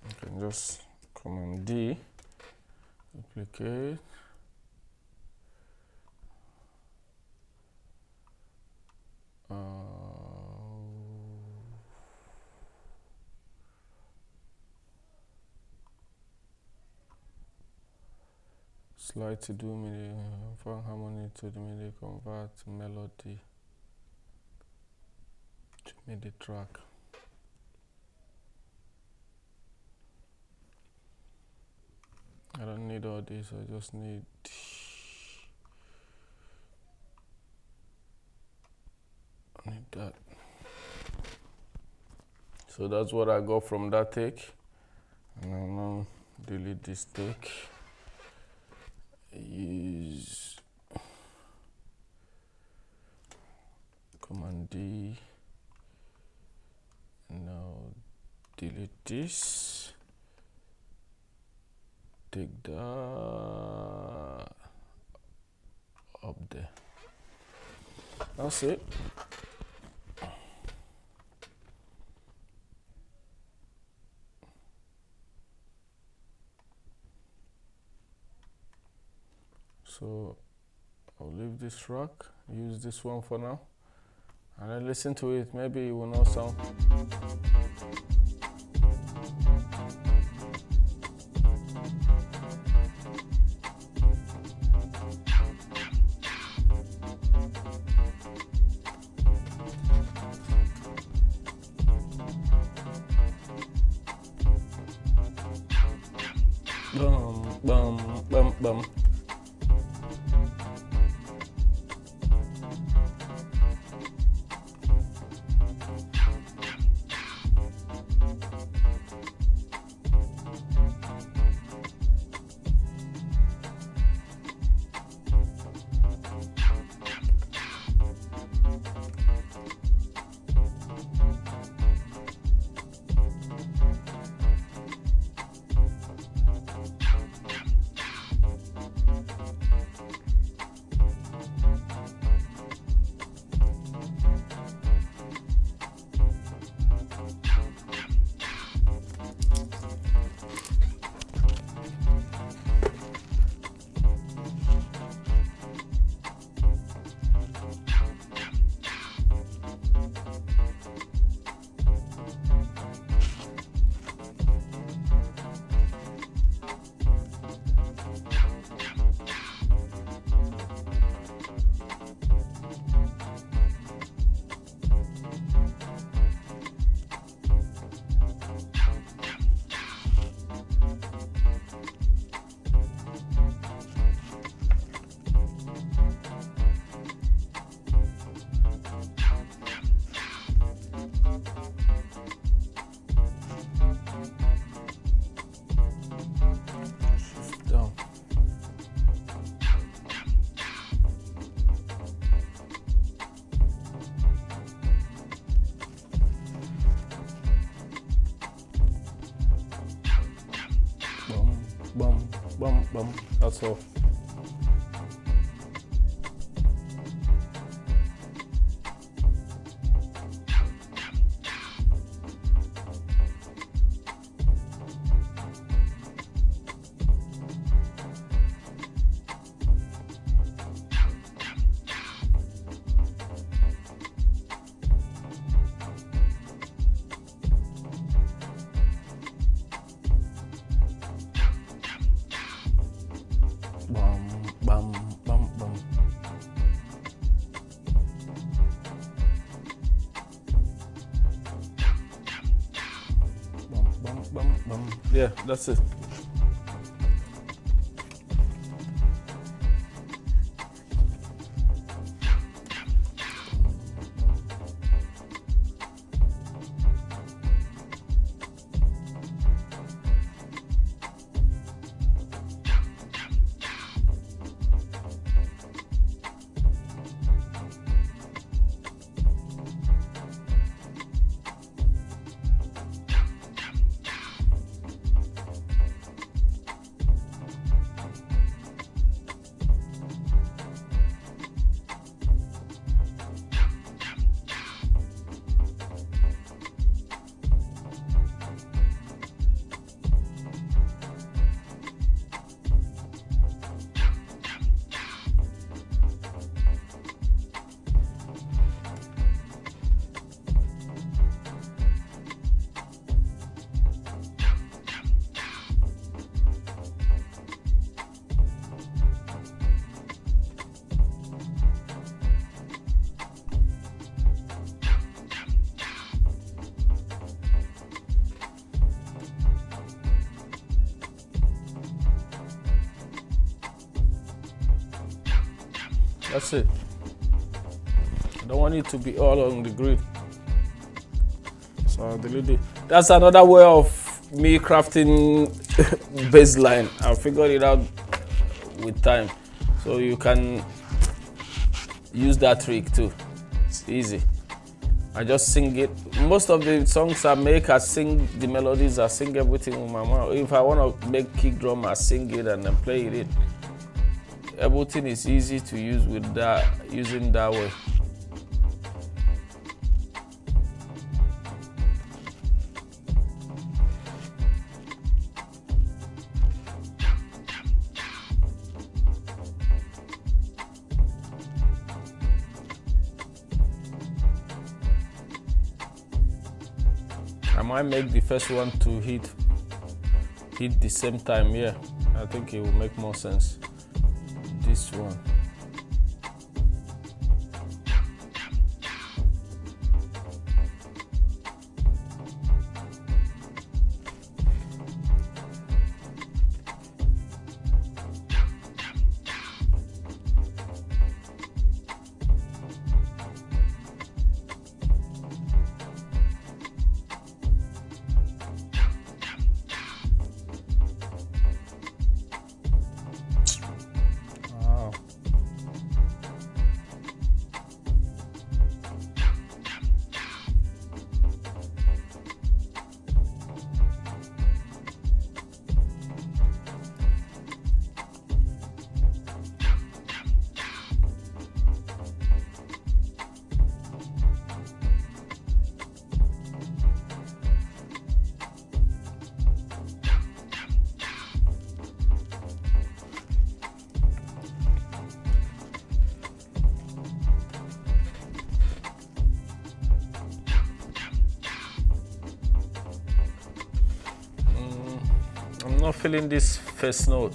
You can just Command D, duplicate, slide to do MIDI, from harmony to the MIDI, convert melody to MIDI track. I don't need all this, I just need that. So that's what I got from that take. And I'll now delete this take. Use Command D. Now delete this. Take that up there. That's it. So I'll leave this track, use this one for now, and then listen to it. Maybe it will not sound. Bum, bum, bum, bum. Bum, bum, bum. That's all. Bum, bum, bum. Bum, bum, bum, bum. Yeah, that's it. That's it. I don't want it to be all on the grid. So I'll delete it. That's another way of me crafting bassline. I figured it out with time. So you can use that trick too. It's easy. I just sing it. Most of the songs I make, I sing the melodies, I sing everything with my mouth. If I want to make kick drum, I sing it and then play it in. Everything is easy to use with that, using that way. I might make the first one to hit the same time. Yeah, I think it will make more sense. This one. I'm not feeling this first note.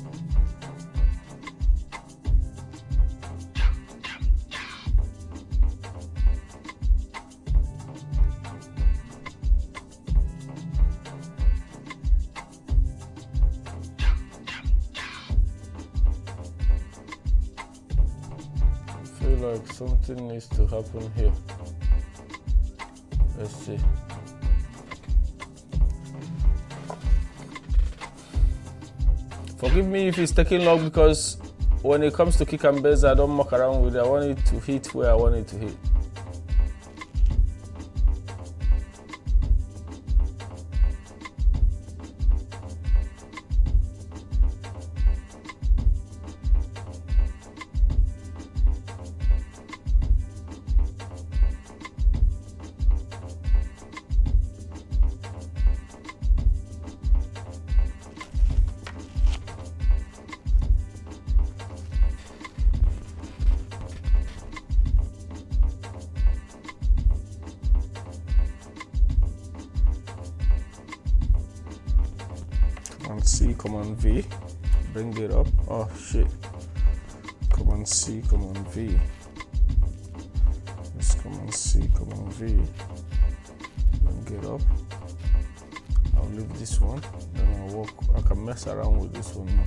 I feel like something needs to happen here. Let's see. Forgive me if it's taking long, because when it comes to kick and bass, I don't muck around with it. I want it to hit where I want it to hit. Command C, Command V, bring it up. Oh shit. Command C, Command V. Just Command C, Command V. Bring it up. I'll leave this one. Then I'll work. I can mess around with this one now.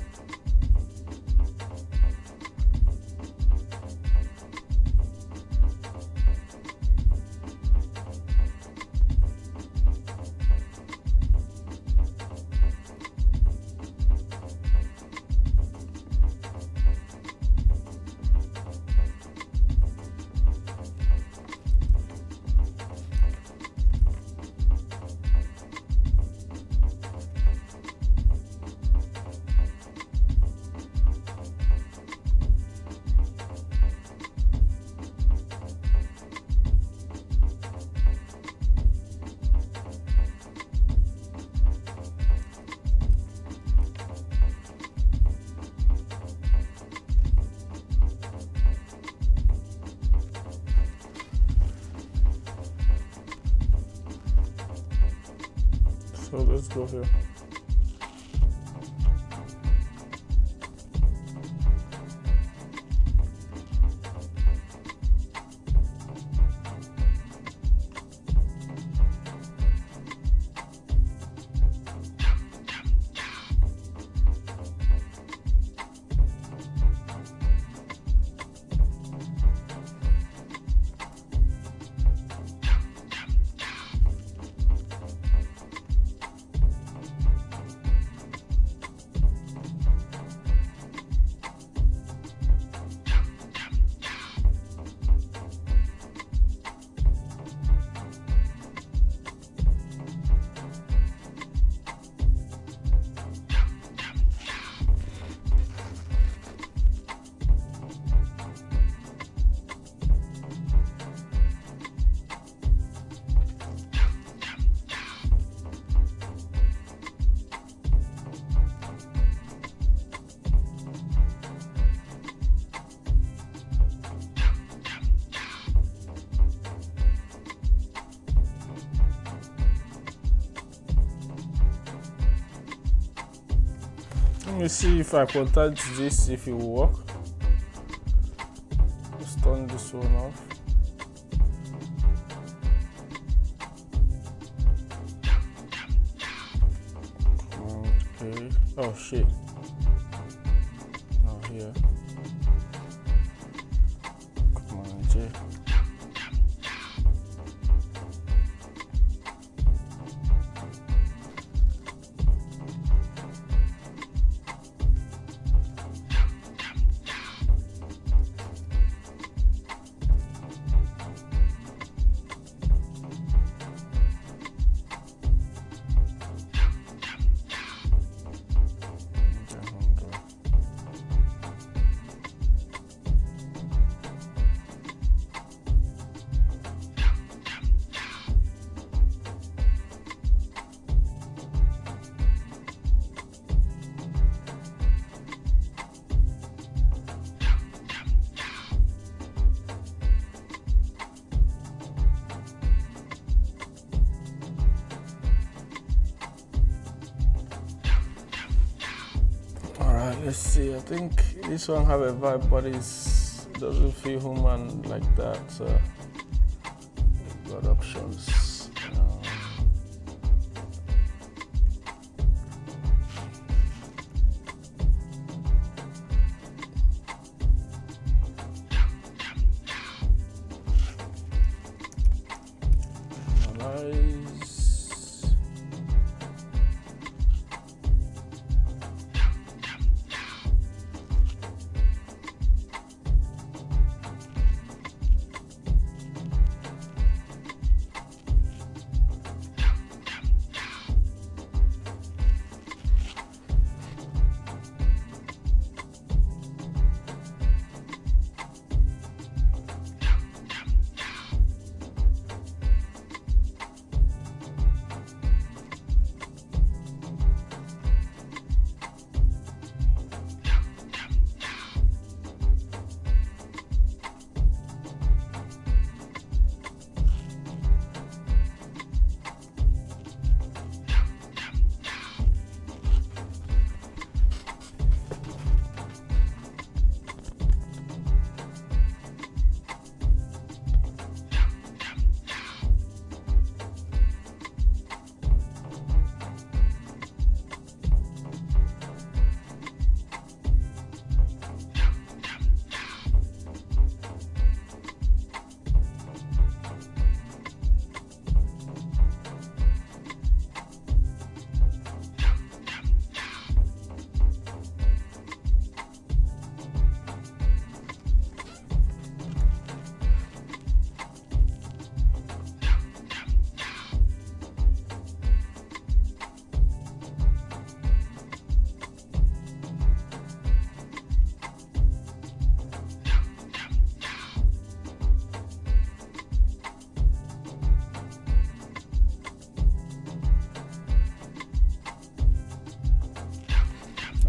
So let's go here. me see if I contact this, if it will work. Let's turn this one off. Okay. Oh shit. Now here. Come on, Jay. Let's see, I think this one have a vibe, but it doesn't feel human like that, so got options.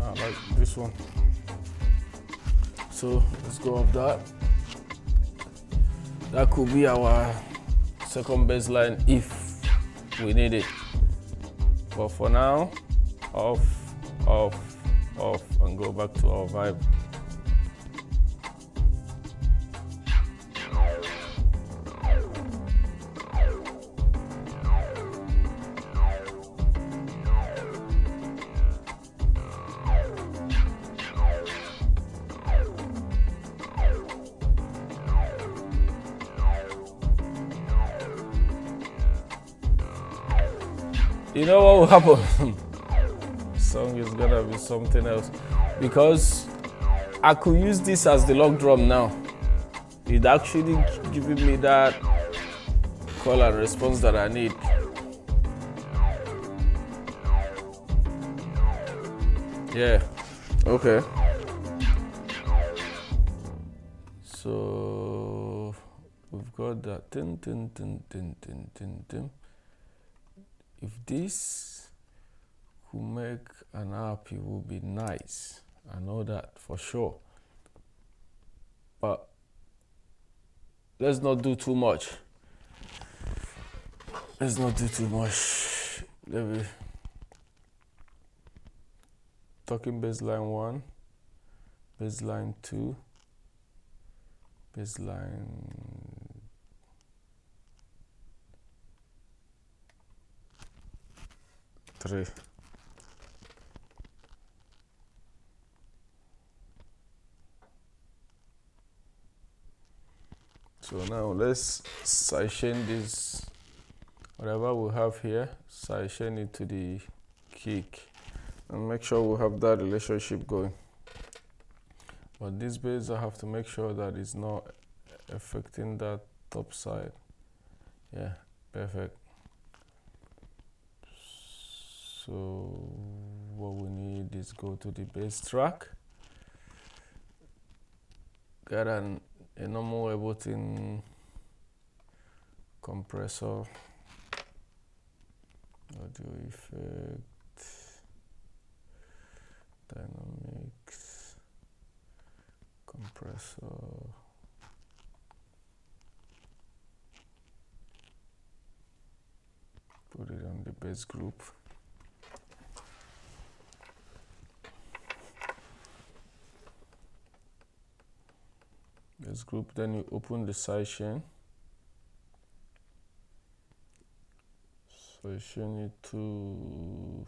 Like this one. So let's go off that. That could be our second baseline if we need it. But for now, off, and go back to our vibe. You know what will happen? Song is gonna be something else, because I could use this as the log drum now. It actually giving me that call and response that I need. Yeah. Okay. So we've got that. Tin, tin, tin, tin, tin, tin, tin. If this could make an app, it would be nice. I know that for sure. But let's not do too much. Let's not do too much. Let me. talking baseline 1, baseline 2, baseline 3. So now let's sidechain this, whatever we have here, sidechain it to the kick and make sure we have that relationship going. But this bass, I have to make sure that it's not affecting that top side. Yeah, perfect. So what we need is go to the bass track, get a normal button compressor, audio effect, dynamics, compressor, put it on the bass group. Bass group, then you open the sidechain. Sidechain it to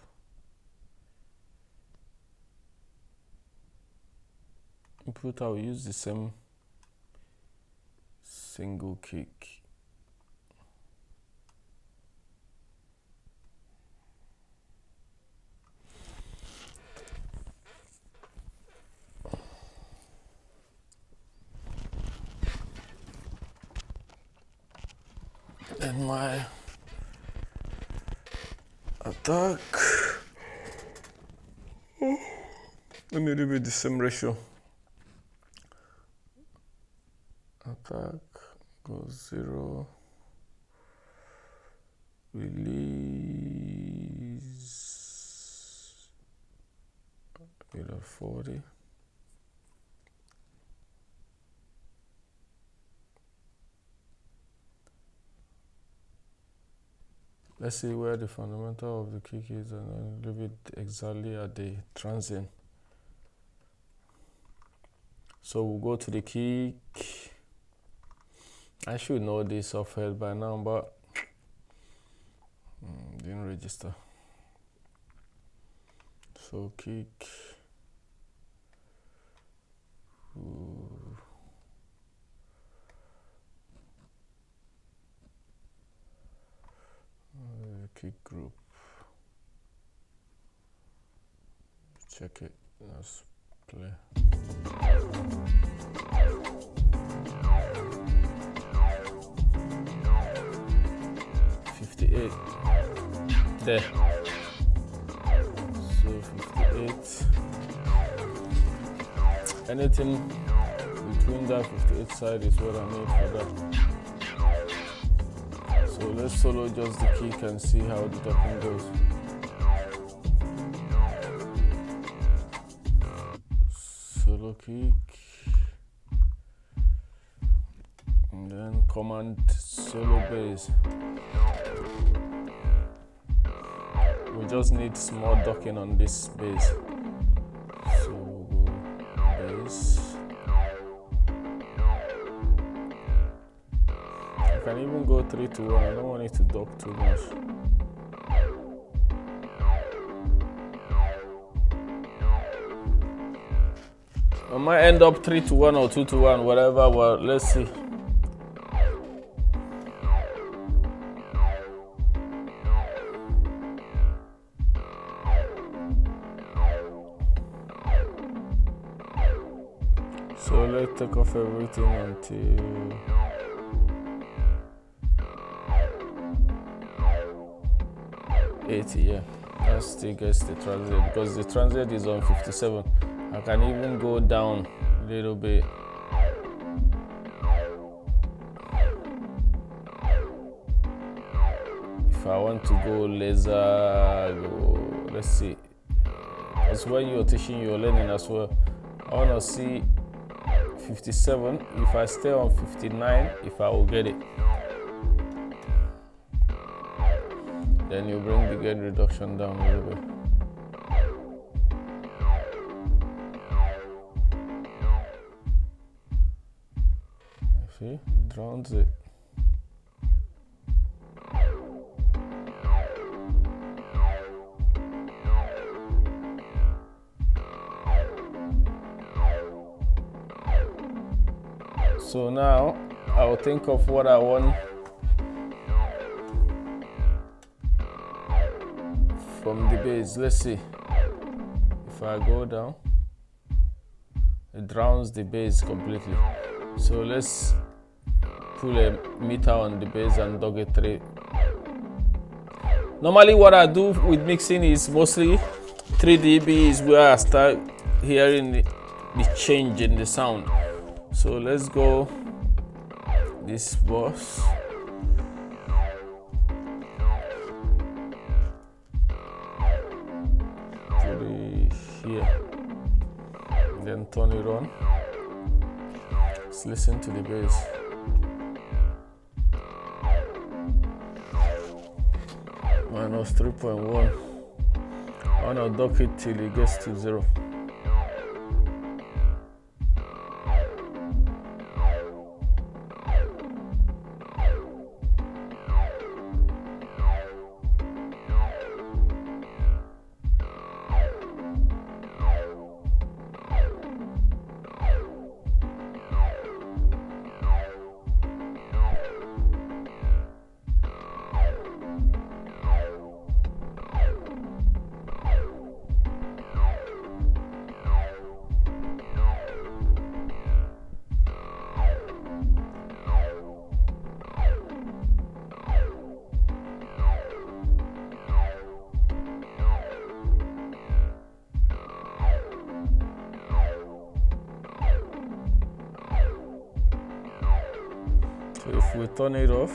input. I'll use the same single kick. And my attack, let me repeat the same ratio. Attack goes 0, release with a 40. Let's see where the fundamental of the kick is and then leave it exactly at the transient. So we'll go to the kick. I should know this off head by now, but didn't register. So kick. Kick group. Check it. Let's play. $58 there. So 58. Anything between that 58 side is what I need for that. So let's solo just the kick and see how the talking goes. Solo kick. And then command solo bass. We just need small docking on this bass. So we'll go bass. I can even go 3 to 1. I don't want it to dock too much. I might end up 3 to 1 or 2 to 1, whatever, but let's see. So let's take off everything until $80, yeah. That still gets the transient because the transient is on 57. I can even go down a little bit. If I want to go laser, let's see. That's when you're teaching, you're learning as well. I want to see 57. If I stay on 59, if I will get it. Then you bring the gain reduction down a little bit. See, it drowns it. So now I'll think of what I want from the bass. Let's see. If I go down, it drowns the bass completely. So let's pull a meter on the bass and dog it 3. Normally what I do with mixing is mostly 3 dB is where I start hearing the change in the sound. So let's go this boss. Put it here. Then turn it on. Let's listen to the bass. Minus 3.1. I wanna dock it till it gets to 0. So if we turn it off,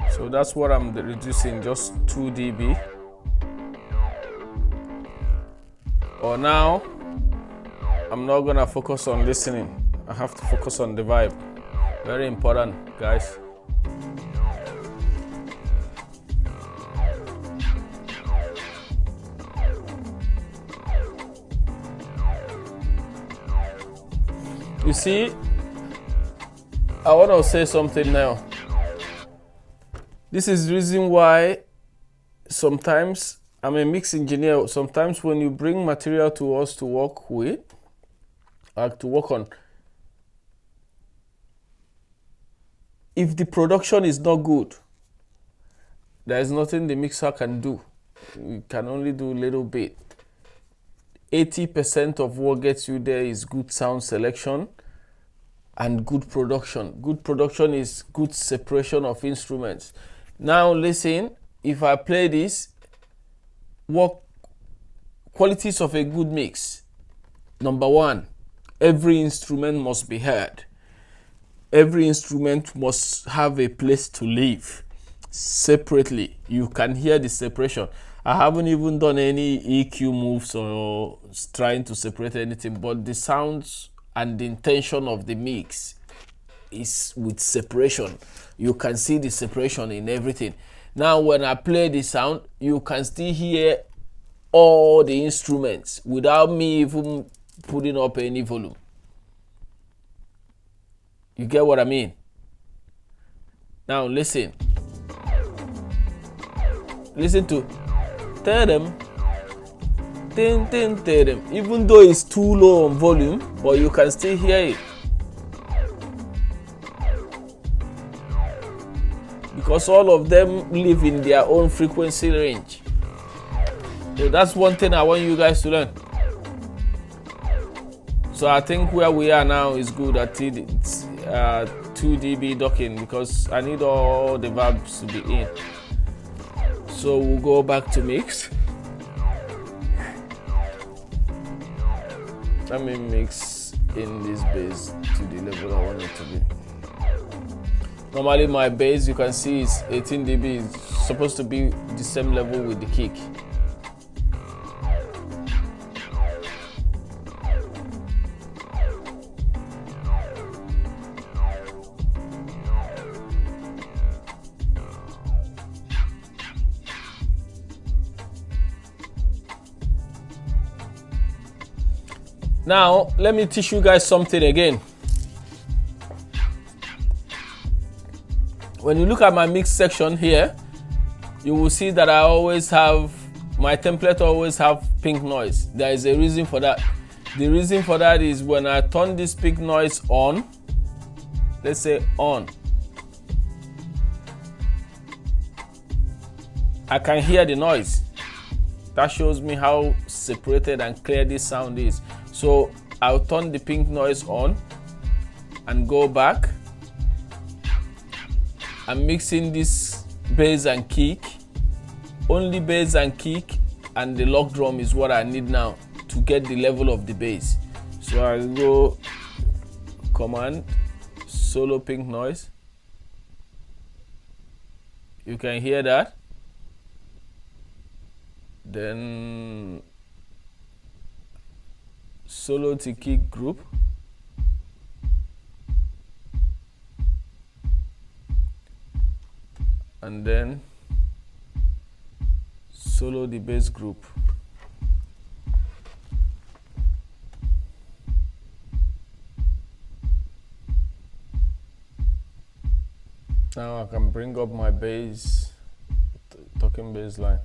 so that's what I'm reducing, just 2 dB. Or now, I'm not gonna focus on listening. I have to focus on the vibe. Very important, guys. You see, I want to say something now. This is the reason why sometimes I'm a mix engineer. Sometimes when you bring material to us to work with, to work on, if the production is not good, there is nothing the mixer can do. You can only do a little bit. 80% of what gets you there is good sound selection and good production. Good production is good separation of instruments. Now listen, if I play this, what qualities of a good mix? Number one, every instrument must be heard. Every instrument must have a place to live separately. You can hear the separation. I haven't even done any EQ moves or trying to separate anything, but the sounds and the intention of the mix is with separation. You can see the separation in everything. Now when I play the sound, you can still hear all the instruments without me even putting up any volume. You get what I mean? Now listen. Listen to them. Even though it's too low on volume, but you can still hear it. Because all of them live in their own frequency range. So that's one thing I want you guys to learn. So I think where we are now is good at 2 dB docking, because I need all the verbs to be in. So we'll go back to mix. Let me mix in this bass to the level I want it to be. Normally my bass, you can see, is 18 dB. It's supposed to be the same level with the kick. Now, let me teach you guys something again. When you look at my mix section here, you will see that I always have, my template always have pink noise. There is a reason for that. The reason for that is when I turn this pink noise on, let's say on, I can hear the noise. That shows me how separated and clear this sound is. So I'll turn the pink noise on and go back. I'm mixing this bass and kick. Only bass and kick and the lock drum is what I need now to get the level of the bass. So I'll go command solo pink noise. You can hear that. Then solo to kick group. And then solo the bass group. Now I can bring up my bass, talking bass line.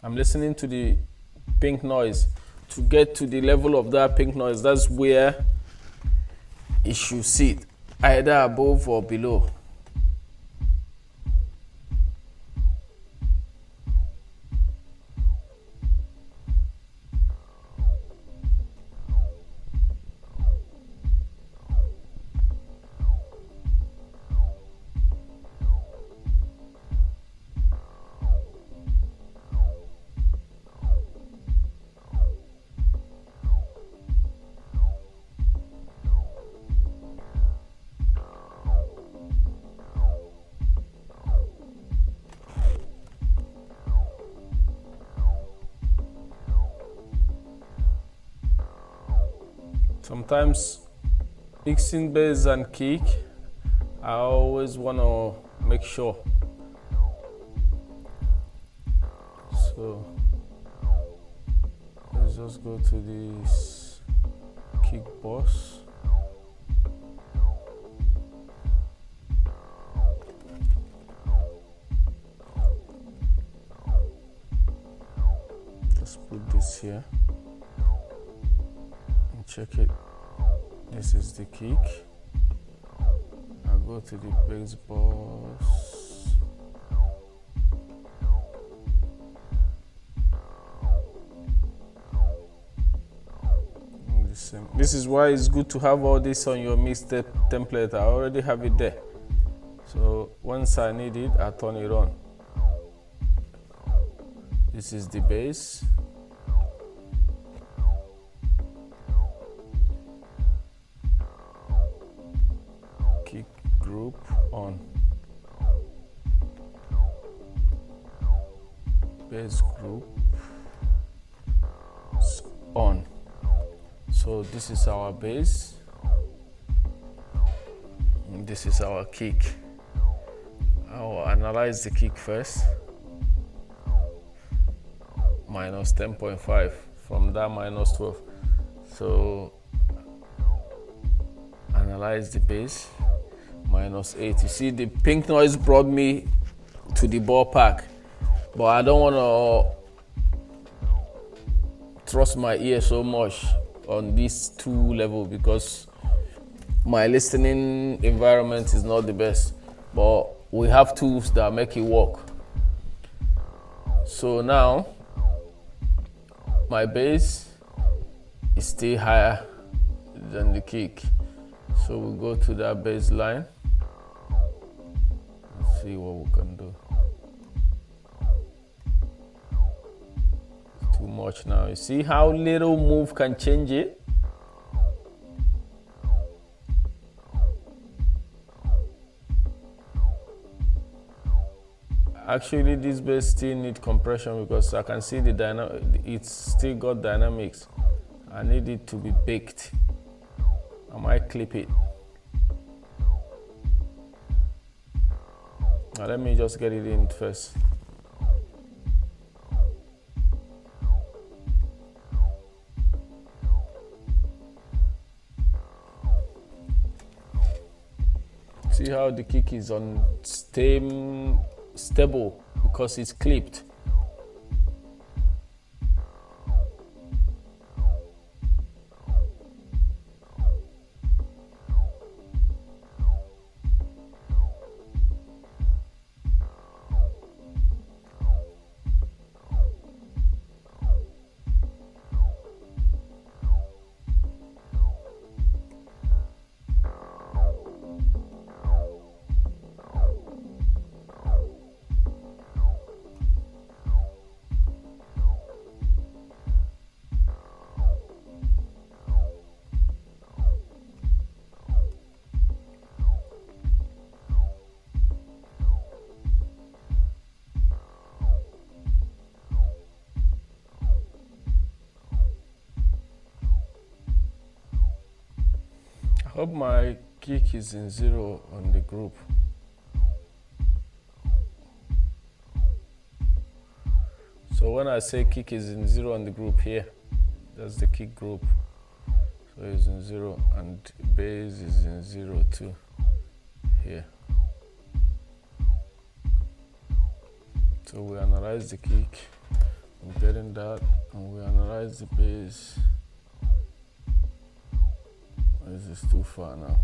I'm listening to the pink noise. To get to the level of that pink noise, that's where it should sit, either above or below. Sometimes mixing bass and kick, I always want to make sure. So let's just go to this kick boss. Let's put this here. Check it. This is the kick. I'll go to the bass boss. This is why it's good to have all this on your mixtape template. I already have it there. So once I need it, I turn it on. This is the bass. Group on, bass group on. So this is our bass, and this is our kick. I'll analyze the kick first. Minus 10.5 from that minus 12. So analyze the bass. Minus 8. You see, the pink noise brought me to the ballpark, but I don't want to trust my ear so much on these two levels because my listening environment is not the best. But we have tools that make it work. So now my bass is still higher than the kick. So we go to that bass line. See what we can do. It's too much now. You see how little move can change it? Actually, this bass still need compression because I can see the dynamic. It's still got dynamics. I need it to be baked. I might clip it. Now let me just get it in first. See how the kick is on stable because it's clipped. I hope my kick is in 0 on the group. So when I say kick is in 0 on the group here, that's the kick group. So it's in 0 and bass is in 0 too here. So we analyze the kick, we're getting that, and we analyze the bass. This is too far now.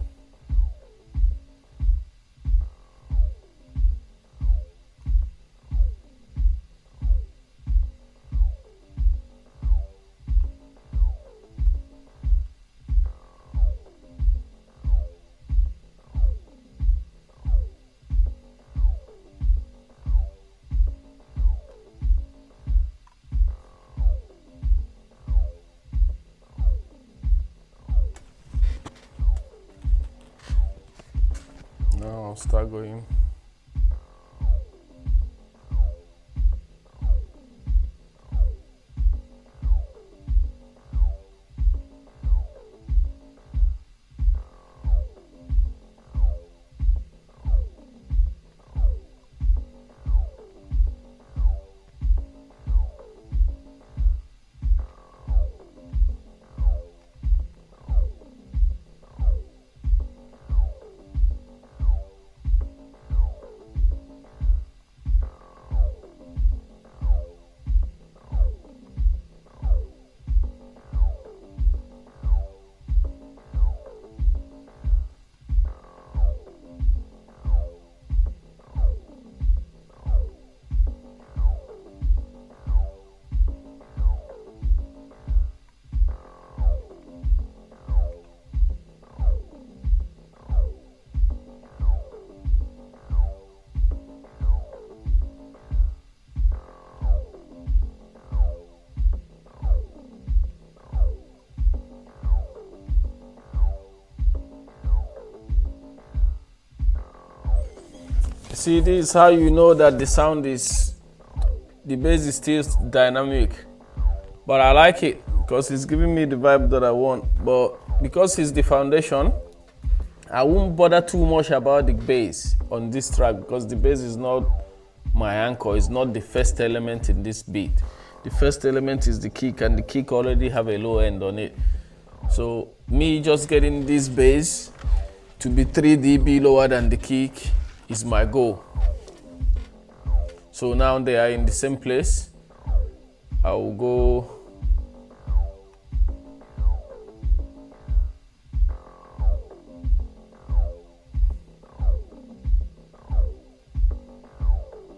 Now I'll start going. See, this is how you know that the bass is still dynamic. But I like it because it's giving me the vibe that I want. But because it's the foundation, I won't bother too much about the bass on this track because the bass is not my anchor. It's not the first element in this beat. The first element is the kick, and the kick already have a low end on it. So me just getting this bass to be 3 dB lower than the kick is my goal. So now they are in the same place. I will go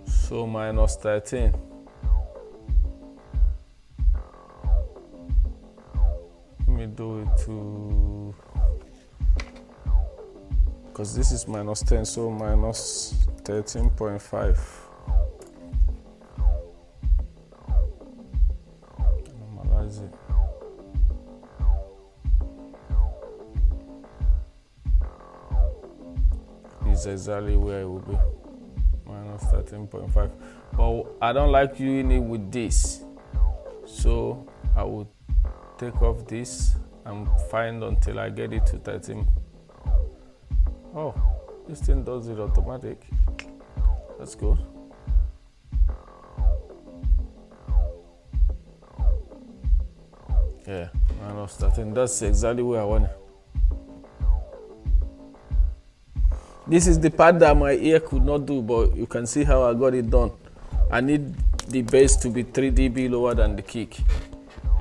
so minus 13. Let me do it to, because this is minus 10, so minus 13.5. Normalize it. This is exactly where it will be. Minus That's 13.5. But I don't like doing it with this. So I will take off this and find until I get it to 13. Oh, this thing does it automatic. That's good. Yeah, minus 13. That's exactly where I want it. This is the part that my ear could not do, but you can see how I got it done. I need the bass to be 3 dB lower than the kick,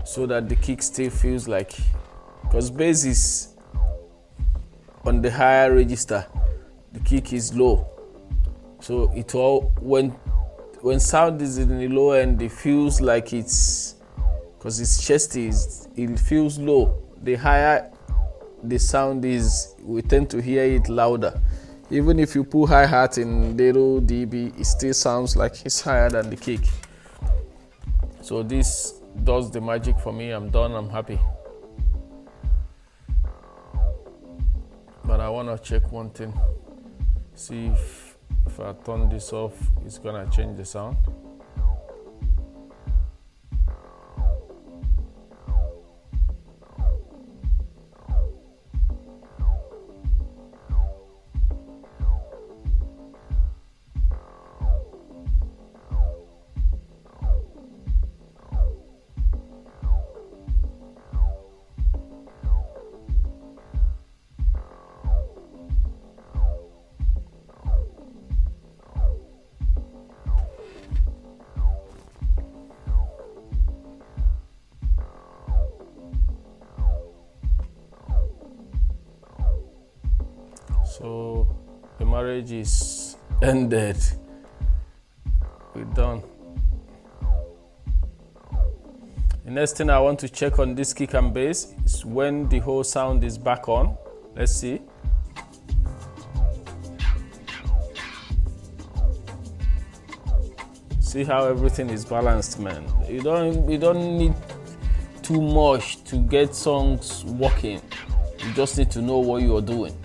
so that the kick still feels like, because bass is on the higher register, the kick is low. So it all, when sound is in the low end, it feels like it's, because it's chesty, it feels low. The higher the sound is, we tend to hear it louder. Even if you put hi-hat in 0 dB, it still sounds like it's higher than the kick. So this does the magic for me. I'm done, I'm happy. But I want to check one thing. See if I turn this off, it's gonna change the sound. So the marriage is ended. We're done. The next thing I want to check on this kick and bass is when the whole sound is back on. Let's see. See how everything is balanced, man. You don't need too much to get songs working. You just need to know what you're doing.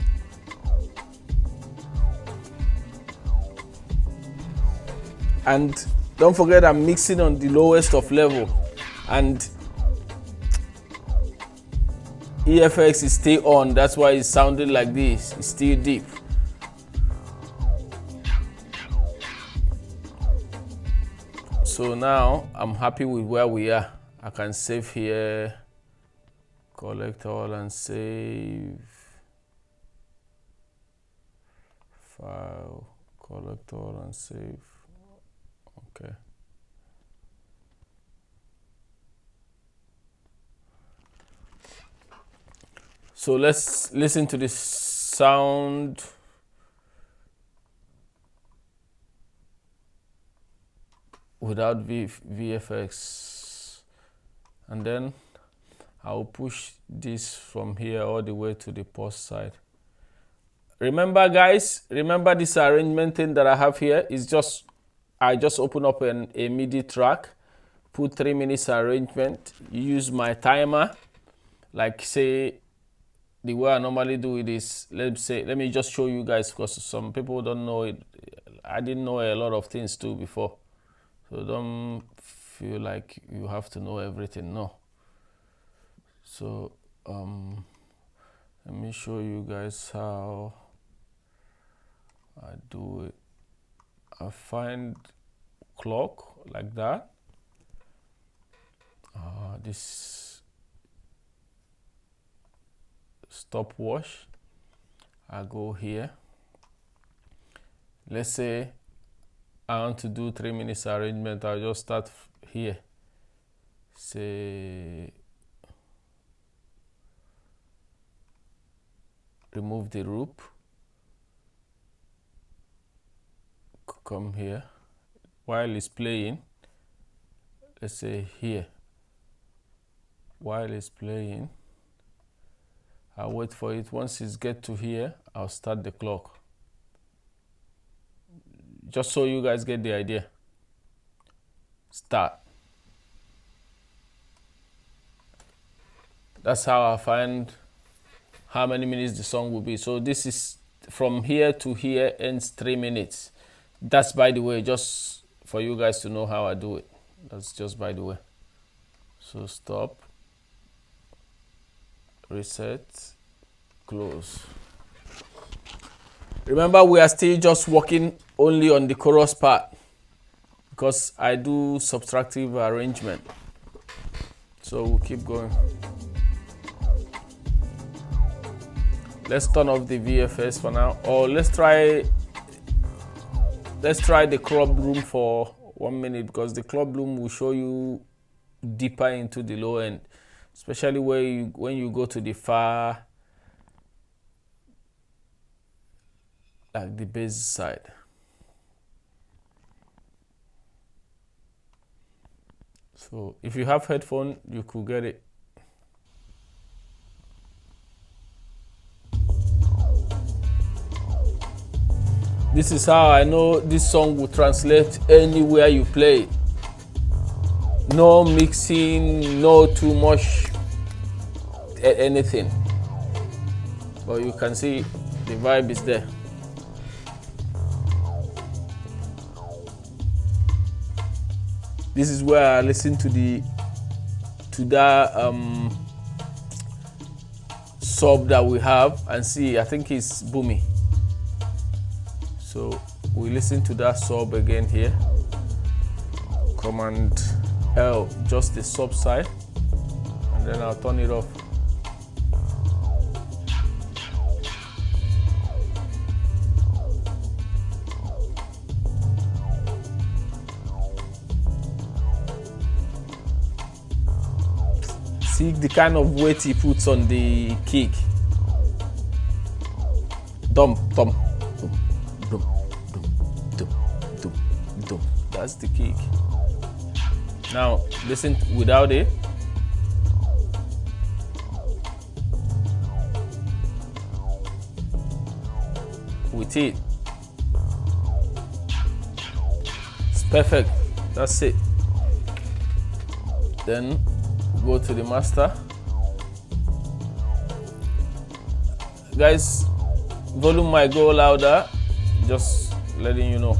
And don't forget, I'm mixing on the lowest of level, and EFX is still on. That's why it's sounding like this. It's still deep. So now I'm happy with where we are. I can save here, collect all and save. File, collect all and save. Okay. So let's listen to this sound. Without VFX, and then I'll push this from here all the way to the post side. Remember, guys, remember this arrangement thing that I have here is just, I just open up a MIDI track, put 3 minutes arrangement, use my timer, like say the way I normally do it is, let me just show you guys, because some people don't know it. I didn't know a lot of things too before. So don't feel like you have to know everything, no. So let me show you guys how I do it. I find clock like that. This stopwatch. I go here. Let's say I want to do 3 minutes arrangement. I'll just start here. Say, remove the loop. Come here. While it's playing, let's say here. While it's playing, I'll wait for it. Once it gets to here, I'll start the clock. Just so you guys get the idea. Start. That's how I find how many minutes the song will be. So this is from here to here ends 3 minutes. That's by the way, just for you guys to know how I do it. That's just by the way. So stop, reset, close. Remember, we are still just working only on the chorus part because I do subtractive arrangement. So we'll keep going. Let's turn off the VFS for now, or let's try the club room for 1 minute, because the club room will show you deeper into the low end, especially when you go to the far, like the bass side. So if you have headphone, you could get it. This is how I know this song will translate anywhere you play it. No mixing, no too much anything. But you can see the vibe is there. This is where I listen to that sub that we have and see, I think it's boomy. So we listen to that sub again here. Command L, just the sub side, and then I'll turn it off. See the kind of weight he puts on the kick. Dum, dum, dum, dum, dum, dum, dum. That's the kick. Now listen without it. With it. It's perfect. That's it. Then go to the master. Guys, volume might go louder, just letting you know.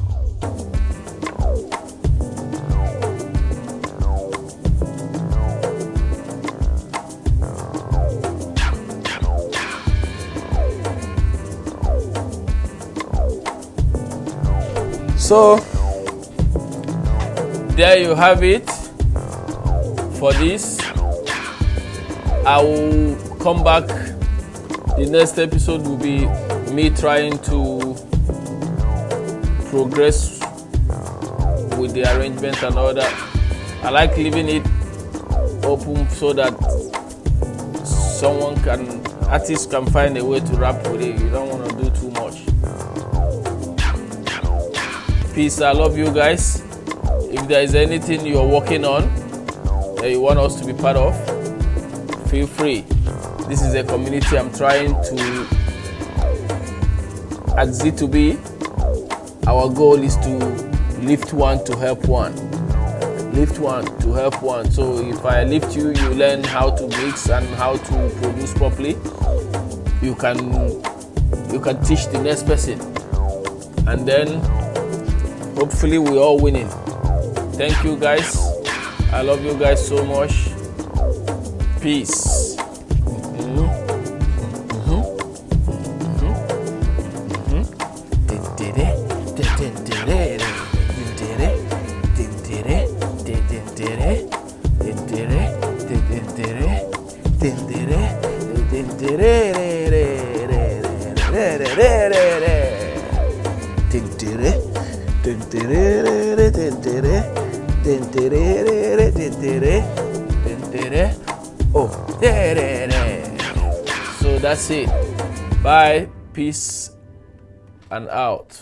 So there you have it for this. I will come back. The next episode will be me trying to progress with the arrangement and all that. I like leaving it open so that artists can find a way to rap with it. You don't want to do too much. Peace. I love you guys. If there is anything you're working on that you want us to be part of, feel free. This is a community I'm trying to at Z2B. Our goal is to lift one to help one. Lift one to help one. So if I lift you, you learn how to mix and how to produce properly. You can teach the next person, and then hopefully we're all winning. Thank you guys. I love you guys so much. Peace. So that's it. Bye, peace, and out.